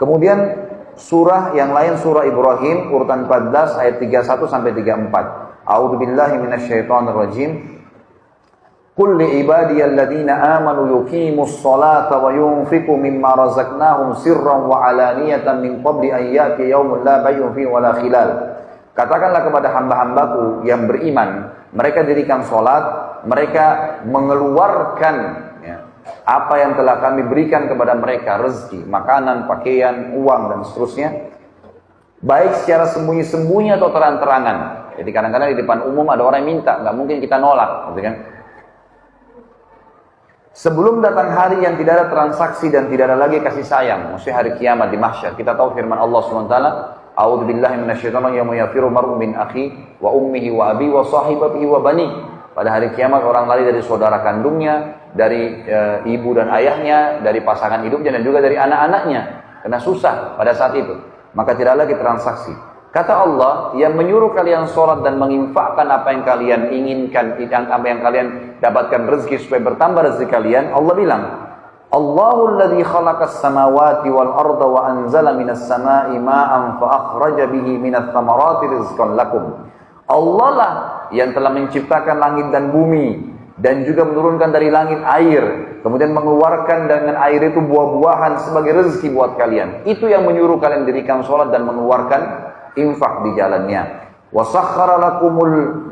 Kemudian surah yang lain, surah Ibrahim, urutan 14 ayat 31 sampai 34. A'udzubillahi minasyaitonirrajim. Qul li ibadiyalladzina amanu yuqimus sholata wa yunfiqu mimma razaqnahum sirran wa alaniyatan min qabli an ya'tiya yaumun la bay'un fihi wa la khilal. Katakanlah kepada hamba-hambaku yang beriman, mereka dirikan sholat, mereka mengeluarkan apa yang telah kami berikan kepada mereka, rezeki, makanan, pakaian, uang dan seterusnya, baik secara sembunyi-sembunyi atau terang-terangan. Jadi kadang-kadang di depan umum ada orang yang minta, nggak mungkin kita nolak, gitu kan? Sebelum datang hari yang tidak ada transaksi dan tidak ada lagi kasih sayang, maksudnya hari kiamat di mahsyar. Kita tahu firman Allah SWT, A'udzubillahi minasyaitonir rajim, yafiru mar'u min akhi wa ummihi wa abi wa sahibatihi wa bani. Pada hari kiamat orang lari dari saudara kandungnya, dari ibu dan ayahnya, dari pasangan hidupnya dan juga dari anak-anaknya. Karena susah pada saat itu. Maka tidak lagi transaksi. Kata Allah, yang menyuruh kalian sholat dan menginfakkan apa yang kalian inginkan, apa yang kalian dapatkan rezeki supaya bertambah rezeki kalian, Allah bilang, Allahul ladzi khalaqas samawati wal arda wa anzala minas samai ma'an fa akhraja bihi minats thamarati rizqan lakum. Allah lah yang telah menciptakan langit dan bumi dan juga menurunkan dari langit air, kemudian mengeluarkan dengan air itu buah-buahan sebagai rezeki buat kalian. Itu yang menyuruh kalian dirikan sholat dan mengeluarkan infak di jalannya. Wa sakhkhara lakumul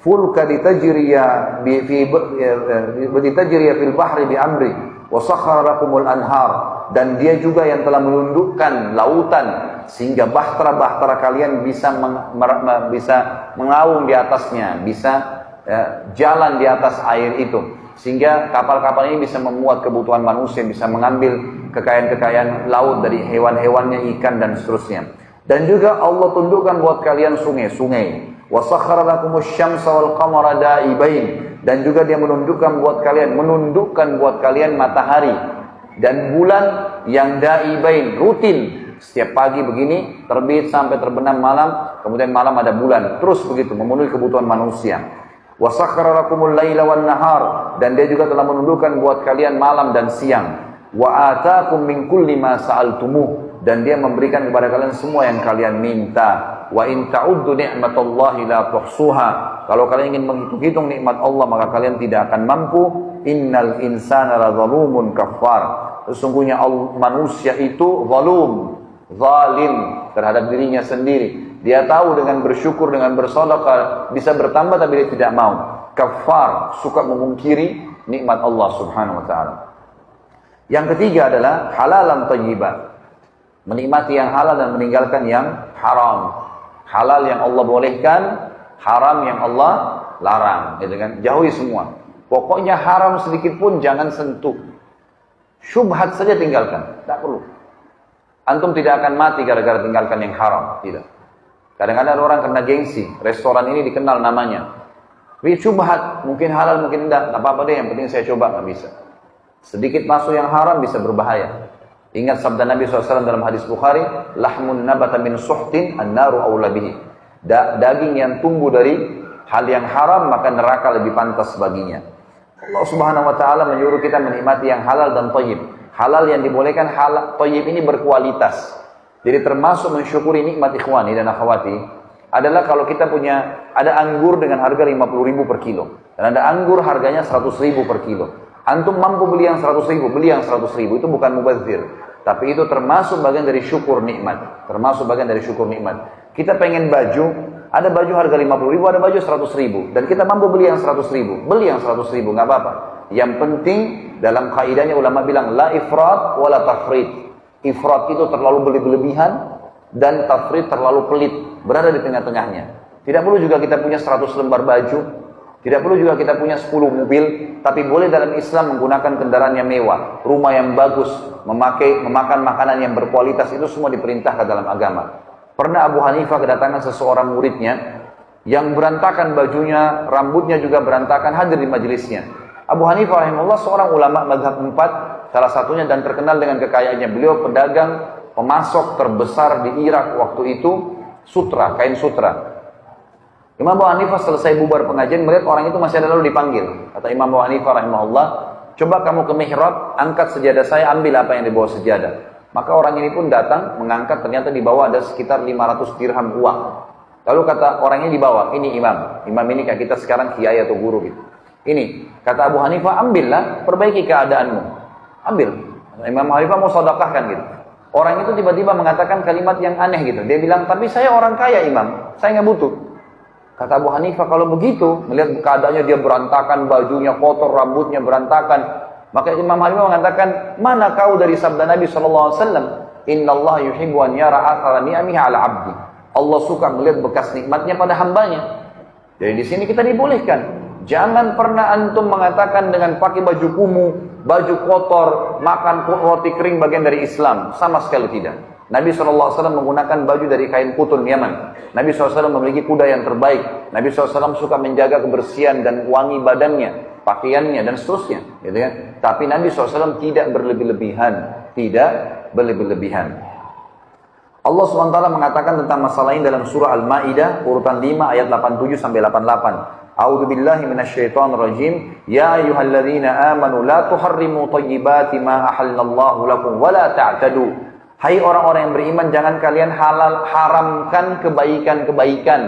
fulka litajriya fil bahri bi amri wa sakhkhara lakumul anhar, dan dia juga yang telah menundukkan lautan sehingga bahtera-bahtera kalian bisa mengaung di atasnya, bisa jalan di atas air itu, sehingga kapal-kapal ini bisa memuat kebutuhan manusia, bisa mengambil kekayaan-kekayaan laut dari hewan-hewannya, ikan dan seterusnya. Dan juga Allah tundukkan buat kalian sungai-sungai. Wa sakhkhara lakumus syamsa wal qamara da'ibain, dan juga dia menundukkan buat kalian matahari dan bulan yang da'ibain, rutin. Setiap pagi begini terbit sampai terbenam malam, kemudian malam ada bulan, terus begitu memenuhi kebutuhan manusia. Wa sakhkhara lakumul laila wan nahar, dan dia juga telah menundukkan buat kalian malam dan siang. Wa ataakum min kulli ma sa'altumuh, dan dia memberikan kepada kalian semua yang kalian minta. Wa in ta'uddu ni'matallahi la tuhsuha. Kalau kalian ingin menghitung nikmat Allah maka kalian tidak akan mampu. Innal insana ladzalumun kafar. Sesungguhnya manusia itu zalim terhadap dirinya sendiri. Dia tahu dengan bersyukur, dengan bersedekah bisa bertambah tapi dia tidak mau. Kafar, suka memungkiri nikmat Allah Subhanahu wa taala. Yang ketiga adalah halalan thayyiban. Menikmati yang halal dan meninggalkan yang haram. Halal yang Allah bolehkan, haram yang Allah larang, gitu kan? Jauhi semua. Pokoknya haram sedikit pun jangan sentuh. Syubhat saja tinggalkan, tak perlu. Antum tidak akan mati gara-gara tinggalkan yang haram, tidak. Kadang-kadang ada orang kena gengsi, restoran ini dikenal namanya. Tapi syubhat, mungkin halal, mungkin tidak, tak apa-apa deh, yang penting saya coba, nggak bisa. Sedikit masuk yang haram bisa berbahaya. Ingat sabda Nabi SAW dalam hadis Bukhari, lahmun nabata min suhtin an-naru awla bihi. Daging yang tumbuh dari hal yang haram, maka neraka lebih pantas baginya. Allah Subhanahu wa taala menyuruh kita menikmati yang halal dan thayyib. Halal yang dibolehkan, halal thayyib ini berkualitas. Jadi termasuk mensyukuri nikmat ikhwani dan akhwati adalah kalau kita punya ada anggur dengan harga 50.000 per kilo dan ada anggur harganya 100.000 per kilo. Antum mampu beli yang 100.000, beli yang 100.000, itu bukan mubazir. Tapi itu termasuk bagian dari syukur nikmat. Termasuk bagian dari syukur nikmat. Kita pengen baju, ada baju harga 50.000, ada baju 100.000. Dan kita mampu beli yang 100.000, beli yang 100.000, nggak apa-apa. Yang penting dalam kaidahnya ulama bilang la ifrat wala tafrit. Ifrat itu terlalu berlebihan dan tafrit terlalu pelit, berada di tengah-tengahnya. Tidak perlu juga kita punya 100 lembar baju, tidak perlu juga kita punya 10 mobil, tapi boleh dalam Islam menggunakan kendaraan yang mewah, rumah yang bagus, memakan makanan yang berkualitas, itu semua diperintahkan dalam agama. Pernah Abu Hanifah kedatangan seseorang muridnya yang berantakan bajunya, rambutnya juga berantakan, hadir di majelisnya. Abu Hanifah rahimahullah seorang ulama mazhab 4, salah satunya dan terkenal dengan kekayaannya. Beliau pedagang, pemasok terbesar di Irak waktu itu, sutra, kain sutra. Imam Abu Hanifah selesai bubar pengajian, melihat orang itu masih ada lalu dipanggil. Kata Imam Abu Hanifah rahimahullah, coba kamu ke mihrab, angkat sejadah saya, ambil apa yang dibawa sejadah. Maka orang ini pun datang, mengangkat, ternyata di bawah ada sekitar 500 dirham uang. Lalu kata orangnya di bawah, ini imam. Imam ini kayak kita sekarang kiai atau guru gitu. Ini, kata Abu Hanifah, ambillah, perbaiki keadaanmu. Ambil. Imam Abu Hanifah mau sedekahkan gitu. Orang itu tiba-tiba mengatakan kalimat yang aneh gitu. Dia bilang, tapi saya orang kaya imam, saya nggak butuh. Kata Abu Hanifah, kalau begitu, melihat keadaannya dia berantakan, bajunya kotor, rambutnya berantakan. Maka Imam Hanifah mengatakan, mana kau dari sabda Nabi SAW? Inna Allah yuhibbu an yara athara ni'amihi ala abdi. Allah suka melihat bekas nikmatnya pada hambanya. Jadi di sini kita dibolehkan. Jangan pernah antum mengatakan dengan pakai baju kumuh, baju kotor, makan roti kering bagian dari Islam. Sama sekali tidak. Nabi SAW menggunakan baju dari kain kutun Yaman. Nabi SAW memiliki kuda yang terbaik. Nabi SAW suka menjaga kebersihan dan wangi badannya, pakaiannya dan seterusnya, gitu kan? Tapi Nabi SAW tidak berlebih-lebihan, tidak berlebih-lebihan. Allah SWT mengatakan tentang masalah ini dalam surah Al-Maidah urutan 5 ayat 87 sampai 88. A'udzu billahi minasyaitonir rajim. Ya ayyuhalladzina amanu la tuharrimu thayyibati ma ahallallahu lakum wa la ta'tadu. Hai orang-orang yang beriman, jangan kalian haramkan kebaikan-kebaikan.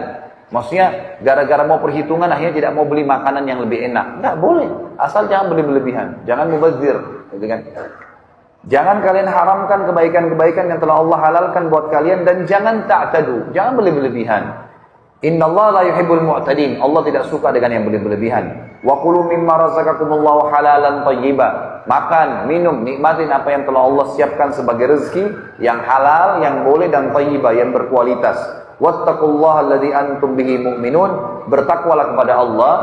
Maksudnya gara-gara mau perhitungan akhirnya tidak mau beli makanan yang lebih enak. Enggak boleh, asal jangan beli berlebihan, jangan mubazir, gitu kan? Jangan kalian haramkan kebaikan-kebaikan yang telah Allah halalkan buat kalian dan jangan ta'tadu, jangan beli berlebihan. Innallaha la yuhibbul mu'tadin. Allah tidak suka dengan yang berlebihan. Wa kulu mimma razaqakumullahu halalan thayyiba. Makan, minum, nikmatin apa yang telah Allah siapkan sebagai rezeki yang halal, yang boleh dan thayyiba, yang berkualitas. Wattaqullaha alladzi antum bihi mu'minun. Bertakwalah kepada Allah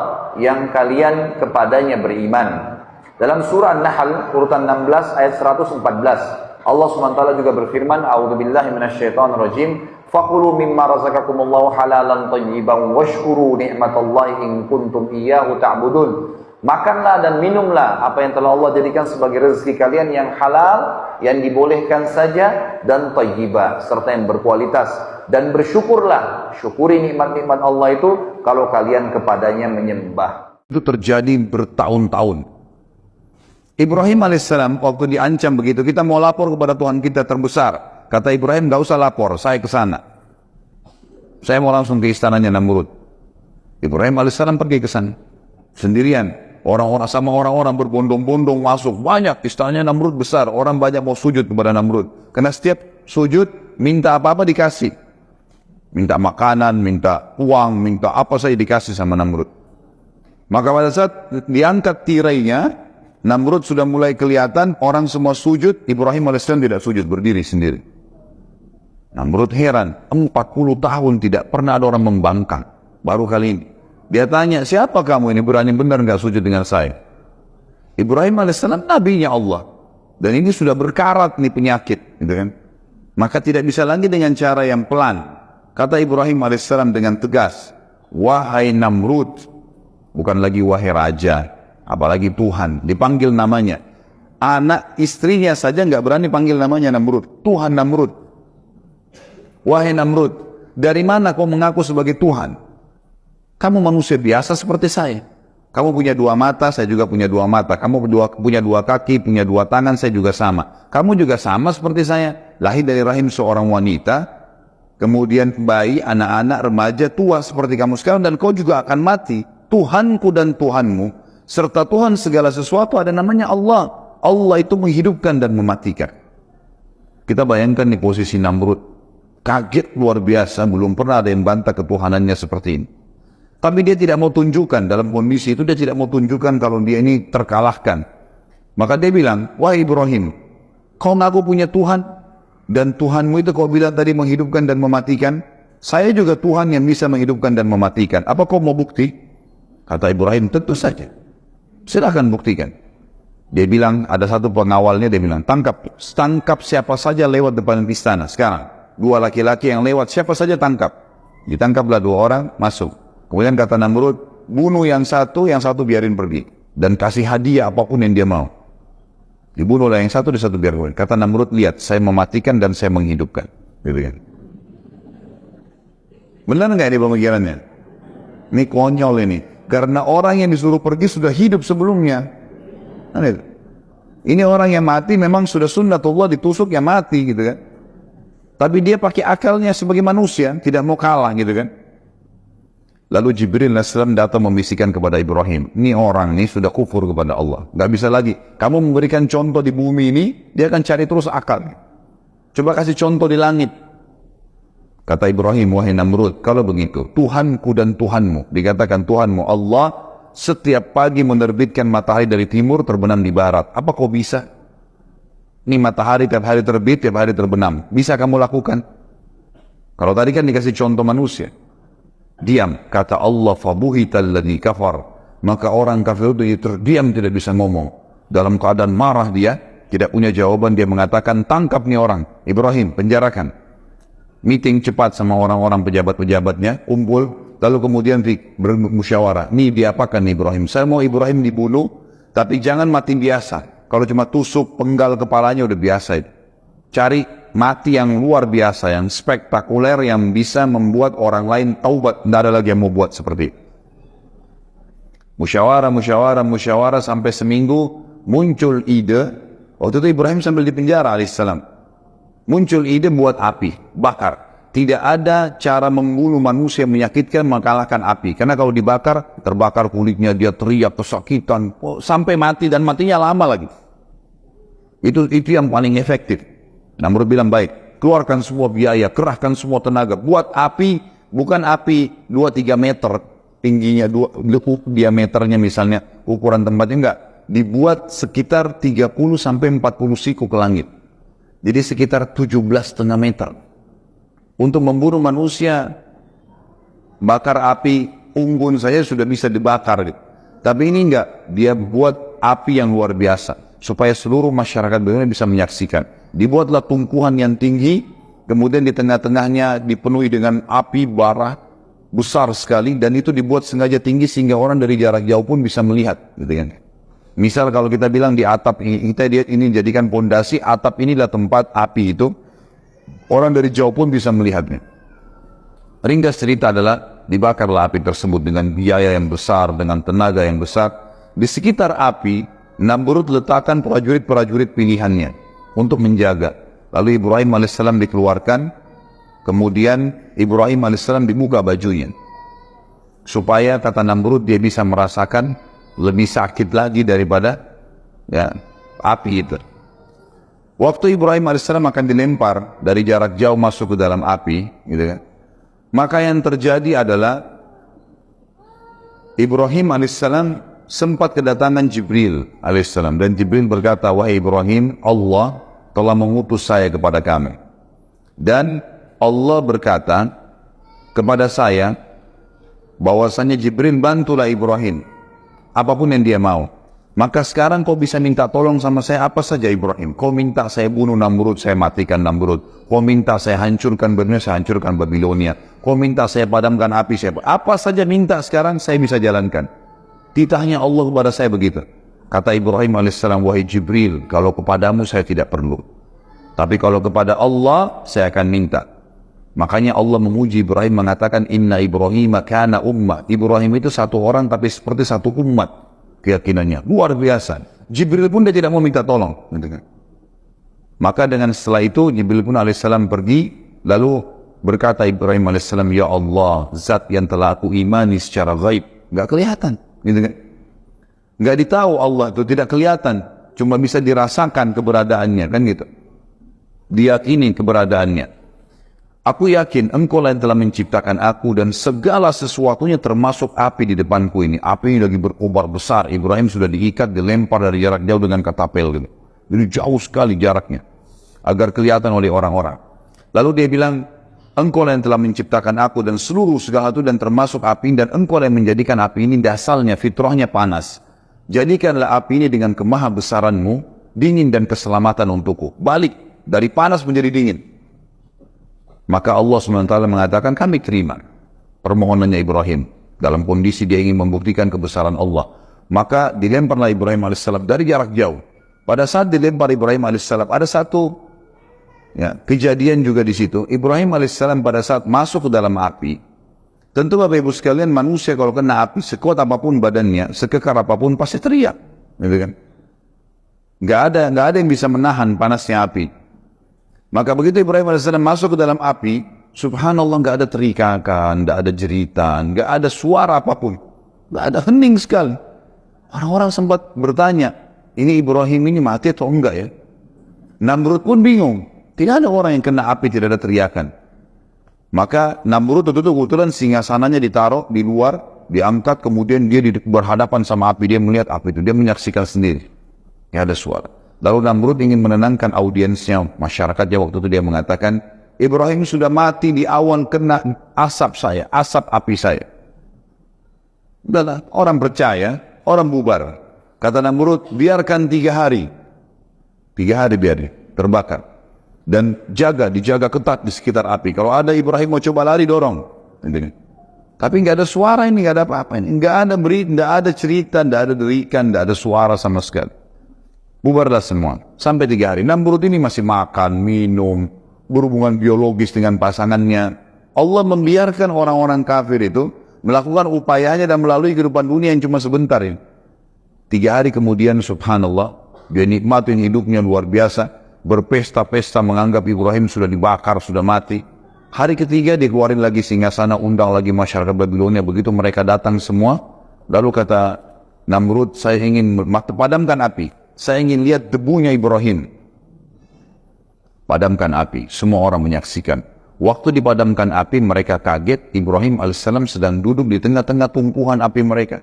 yang kalian kepadanya beriman. Dalam surah An-Nahl urutan 16 ayat 114, Allah SWT juga berfirman, A'udzubillahi minasyaitonirrajim. Fakulu mimma razaqakumullahu halalan thayyiban washkuru ni'matallahi in kuntum iyyahu ta'budun. Makanlah dan minumlah apa yang telah Allah jadikan sebagai rezeki kalian yang halal, yang dibolehkan saja dan thayyibah serta yang berkualitas, dan bersyukurlah, syukuri nikmat-nikmat Allah itu kalau kalian kepadanya menyembah. Itu terjadi bertahun-tahun. Ibrahim alaihissalam waktu diancam begitu, kita mau lapor kepada Tuhan kita terbesar. Kata Ibrahim, gak usah lapor, saya ke sana. saya mau langsung ke istananya Namrud. Ibrahim alaihissalam pergi ke sana sendirian. Orang-orang berbondong-bondong masuk, banyak, istananya Namrud besar, orang banyak mau sujud kepada Namrud. Karena setiap sujud minta apa-apa dikasih, minta makanan, minta uang, minta apa saja dikasih sama Namrud. Maka pada saat diangkat tirainya, Namrud sudah mulai kelihatan, orang semua sujud, Ibrahim alaihissalam tidak sujud, berdiri sendiri. Namrud heran, 40 tahun tidak pernah ada orang membangkang, baru kali ini. Dia tanya, siapa kamu ini, berani benar nggak sujud dengan saya? Ibrahim alaihissalam nabinya Allah, dan ini sudah berkarat nih penyakit, gitu kan? Maka tidak bisa lagi dengan cara yang pelan. Kata Ibrahim alaihissalam dengan tegas, wahai Namrud, bukan lagi wahai raja, apalagi Tuhan, dipanggil namanya. Anak istrinya saja nggak berani panggil namanya Namrud, Tuhan Namrud. Wahai Namrud, dari mana kau mengaku sebagai Tuhan? Kamu manusia biasa seperti saya. Kamu punya 2 mata, saya juga punya 2 mata. Kamu punya 2 kaki, punya 2 tangan, saya juga sama. Kamu juga sama seperti saya. Lahir dari rahim seorang wanita, kemudian bayi, anak-anak, remaja, tua seperti kamu sekarang, dan kau juga akan mati. Tuhanku dan Tuhanmu, serta Tuhan segala sesuatu ada namanya Allah. Allah itu menghidupkan dan mematikan. Kita bayangkan di posisi Namrud. Kaget luar biasa, belum pernah ada yang bantah ketuhanannya seperti ini. Tapi dia tidak mau tunjukkan, dalam kondisi itu dia tidak mau tunjukkan kalau dia ini terkalahkan. Maka dia bilang, wahai Ibrahim, kau ngaku punya Tuhan, dan Tuhanmu itu kau bilang tadi menghidupkan dan mematikan. Saya juga Tuhan yang bisa menghidupkan dan mematikan. Apa kau mau bukti? Kata Ibrahim, tentu saja. Silakan buktikan. Dia bilang, ada satu pengawalnya, dia bilang, tangkap siapa saja lewat depan istana. Sekarang, 2 laki-laki yang lewat, siapa saja tangkap. Ditangkaplah 2 orang, masuk. Kemudian kata Namrud, bunuh yang satu biarin pergi. Dan kasih hadiah apapun yang dia mau. Dibunuhlah yang satu biarin pergi. Kata Namrud, lihat, saya mematikan dan saya menghidupkan. Gitu kan. Benar nggak ini pemikirannya? Ini konyol ini. Karena orang yang disuruh pergi sudah hidup sebelumnya. Ini orang yang mati memang sudah sunnatullah, ditusuk ya mati gitu kan. Tapi dia pakai akalnya sebagai manusia, tidak mau kalah gitu kan. Lalu Jibril AS datang membisikkan kepada Ibrahim, ini orang ini sudah kufur kepada Allah, nggak bisa lagi. Kamu memberikan contoh di bumi ini, dia akan cari terus akal. Coba kasih contoh di langit. Kata Ibrahim, wahai Namrud, kalau begitu, Tuhanku dan Tuhanmu, dikatakan Tuhanmu Allah, setiap pagi menerbitkan matahari dari timur, terbenam di barat. Apa kau bisa? Ini matahari tiap hari terbit, tiap hari terbenam. Bisa kamu lakukan? Kalau tadi kan dikasih contoh manusia. Diam, kata Allah, fabuhital ladzi kafar. Maka orang kafir itu terdiam, tidak bisa ngomong. Dalam keadaan marah dia, tidak punya jawaban, dia mengatakan, tangkap nih orang, Ibrahim, penjarakan. Meeting cepat sama orang-orang pejabat-pejabatnya, kumpul, lalu kemudian bermusyawarah. Nih diapakan Ibrahim? Saya mau Ibrahim dibunuh, tapi jangan mati biasa. Kalau cuma tusuk penggal kepalanya udah biasa itu. Cari mati yang luar biasa, yang spektakuler, yang bisa membuat orang lain taubat. Tidak ada lagi yang mau buat seperti itu. Musyawarah sampai seminggu muncul ide. Waktu itu Ibrahim sambil di penjara alaihissalam. Muncul ide buat api, bakar. Tidak ada cara membunuh manusia yang menyakitkan mengalahkan api. Karena kalau dibakar, terbakar kulitnya, dia teriak kesakitan sampai mati, dan matinya lama lagi. Itu yang paling efektif. Namrud bilang, baik, keluarkan semua biaya, kerahkan semua tenaga, buat api, bukan api 2-3 meter tingginya, diameternya misalnya, ukuran tempatnya enggak, dibuat sekitar 30-40 siku ke langit. Jadi sekitar 17,5 meter. Untuk membunuh manusia, bakar api, unggun saja sudah bisa dibakar. Gitu. Tapi ini enggak, dia buat api yang luar biasa, supaya seluruh masyarakat dunia bisa menyaksikan. Dibuatlah tumpuan yang tinggi, kemudian di tengah-tengahnya dipenuhi dengan api bara besar sekali, dan itu dibuat sengaja tinggi sehingga orang dari jarak jauh pun bisa melihat, gitu kan. Misal kalau kita bilang di atap ini jadikan pondasi, atap inilah tempat api itu, orang dari jauh pun bisa melihatnya. Ringkas cerita adalah dibakarlah api tersebut dengan biaya yang besar, dengan tenaga yang besar. Di sekitar api, Namrud letakkan prajurit-prajurit pilihannya untuk menjaga. Lalu Ibrahim AS dikeluarkan, Kemudian Ibrahim alaihissalam dibuka bajunya. Supaya kata Namrud dia bisa merasakan lebih sakit lagi daripada ya, api itu. Waktu Ibrahim alaihissalam akan dilempar dari jarak jauh masuk ke dalam api, gitu kan? Maka yang terjadi adalah Ibrahim alaihissalam sempat kedatangan Jibril alaihissalam, dan Jibril berkata, wahai Ibrahim, Allah telah mengutus saya kepada kamu, dan Allah berkata kepada saya bahwasanya Jibril bantulah Ibrahim apapun yang dia mau. Maka sekarang kau bisa minta tolong sama saya apa saja Ibrahim. Kau minta saya bunuh Namrud, saya matikan Namrud. Kau minta saya hancurkan Babilonia, saya hancurkan Babilonia. Kau minta saya padamkan api, saya apa saja minta sekarang saya bisa jalankan. Titahnya Allah kepada saya begitu. Kata Ibrahim alaihissalam, wahai Jibril, kalau kepadamu saya tidak perlu, tapi kalau kepada Allah saya akan minta. Makanya Allah memuji Ibrahim mengatakan, inna Ibrahim kana ummah. Ibrahim itu satu orang tapi seperti satu umat keyakinannya. Luar biasa. Jibril pun dia tidak mau minta tolong. Maka dengan setelah itu Jibril pun alaihissalam pergi, lalu berkata Ibrahim alaihissalam, ya Allah, zat yang telah aku imani secara gaib, nggak kelihatan, gitu kan? Nggak ditahu Allah itu, tidak kelihatan, cuma bisa dirasakan keberadaannya, kan gitu. Diyakini keberadaannya. Aku yakin engkau yang telah menciptakan aku dan segala sesuatunya termasuk api di depanku ini. Api ini lagi berkobar besar. Ibrahim sudah diikat, dilempar dari jarak jauh dengan katapel gitu. Jadi jauh sekali jaraknya agar kelihatan oleh orang-orang. Lalu dia bilang, engkau yang telah menciptakan aku dan seluruh segala itu dan termasuk api, dan engkau yang menjadikan api ini dasarnya, fitrahnya panas. Jadikanlah api ini dengan kemahabesaranmu dingin dan keselamatan untukku. Balik dari panas menjadi dingin. Maka Allah SWT mengatakan, kami terima permohonannya Ibrahim. Dalam kondisi dia ingin membuktikan kebesaran Allah. Maka dilemparlah Ibrahim AS dari jarak jauh. Pada saat dilempar Ibrahim AS, ada satu kejadian juga di situ. Ibrahim AS pada saat masuk ke dalam api, tentu Bapak Ibu sekalian, manusia kalau kena api, sekuat apapun badannya, sekekar apapun, pasti teriak. Gitu kan? Nggak ada yang bisa menahan panasnya api. Maka begitu Ibrahim AS masuk ke dalam api, subhanallah, nggak ada teriakan, nggak ada jeritan, nggak ada suara apapun, nggak ada, hening sekali. Orang-orang sempat bertanya, ini Ibrahim ini mati atau enggak ya? Namrud pun bingung, tidak ada orang yang kena api, tidak ada teriakan. Maka Namrud itu kebetulan singgasananya ditaruh di luar, diangkat, kemudian dia berhadapan sama api, dia melihat api itu, dia menyaksikan sendiri, nggak ada suara. Lalu Namrud ingin menenangkan audiensnya, masyarakatnya waktu itu, dia mengatakan, Ibrahim sudah mati di awan kena asap saya, asap api saya. Udahlah, orang percaya, orang bubar. Kata Namrud, biarkan 3 hari. 3 hari biar terbakar. Dan dijaga ketat di sekitar api. Kalau ada Ibrahim mau coba lari, dorong. Tapi nggak ada suara ini, nggak ada apa-apa ini. Nggak ada berita, nggak ada cerita, nggak ada derikan, nggak ada suara sama sekali. Bubarlah semua. Sampai 3 hari. Namrud ini masih makan, minum, berhubungan biologis dengan pasangannya. Allah membiarkan orang-orang kafir itu melakukan upayanya dan melalui kehidupan dunia yang cuma sebentar ini. 3 hari kemudian, subhanallah, dia nikmatin hidupnya luar biasa. Berpesta-pesta menganggap Ibrahim sudah dibakar, sudah mati. Hari ketiga dia keluarin lagi singgasana, undang lagi masyarakat Babilonia. Begitu mereka datang semua, lalu kata Namrud, saya ingin padamkan api. Saya ingin lihat debunya Ibrahim. Padamkan api. Semua orang menyaksikan. Waktu dipadamkan api, mereka kaget. Ibrahim AS sedang duduk di tengah-tengah tumpuhan api mereka.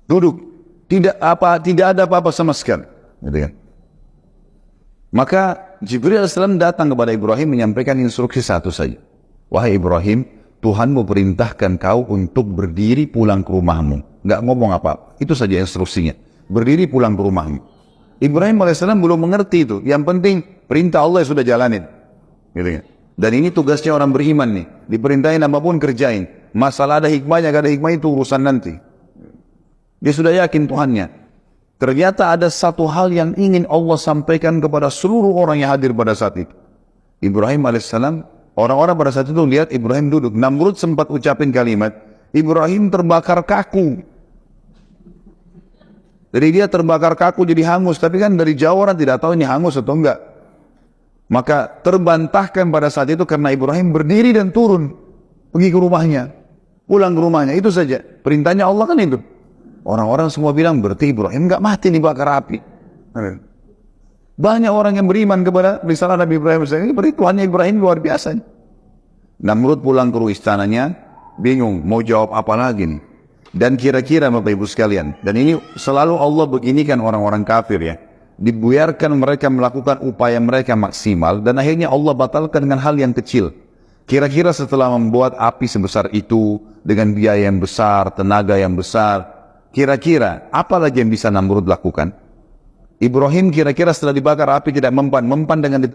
Duduk. Tidak ada apa-apa sama sekali. Gitu kan? Maka Jibril AS datang kepada Ibrahim menyampaikan instruksi satu saja. Wahai Ibrahim, Tuhanmu perintahkan kau untuk berdiri pulang ke rumahmu. Nggak ngomong apa, itu saja instruksinya. Berdiri pulang ke rumahmu. Ibrahim AS belum mengerti itu. Yang penting perintah Allah sudah jalanin. Gitu kan? Dan ini tugasnya orang beriman nih. Diperintahin apapun kerjain. Masalah ada hikmahnya, gak ada hikmah, itu urusan nanti. Dia sudah yakin Tuhannya. Ternyata ada satu hal yang ingin Allah sampaikan kepada seluruh orang yang hadir pada saat itu. Ibrahim AS, orang-orang pada saat itu lihat Ibrahim duduk. Namrud sempat ucapin kalimat, Ibrahim terbakar kaku. Jadi dia terbakar kaku jadi hangus. Tapi kan dari jauh orang tidak tahu ini hangus atau enggak. Maka terbantahkan pada saat itu karena Ibrahim berdiri dan turun. Pergi ke rumahnya. Pulang ke rumahnya. Itu saja. Perintahnya Allah kan itu. Orang-orang semua bilang berarti Ibrahim nggak mati dibakar api. Banyak orang yang beriman kepada risalah Nabi Ibrahim. Berarti Tuhannya Ibrahim luar biasa. Namrud pulang ke istananya. Bingung mau jawab apa lagi nih. Dan kira-kira Bapak Ibu sekalian. Dan ini selalu Allah beginikan orang-orang kafir ya. Dibiarkan mereka melakukan upaya mereka maksimal dan akhirnya Allah batalkan dengan hal yang kecil. Kira-kira setelah membuat api sebesar itu dengan biaya yang besar, tenaga yang besar, kira-kira apa lagi yang bisa Namrud lakukan? Ibrahim kira-kira setelah dibakar api tidak mempan dengan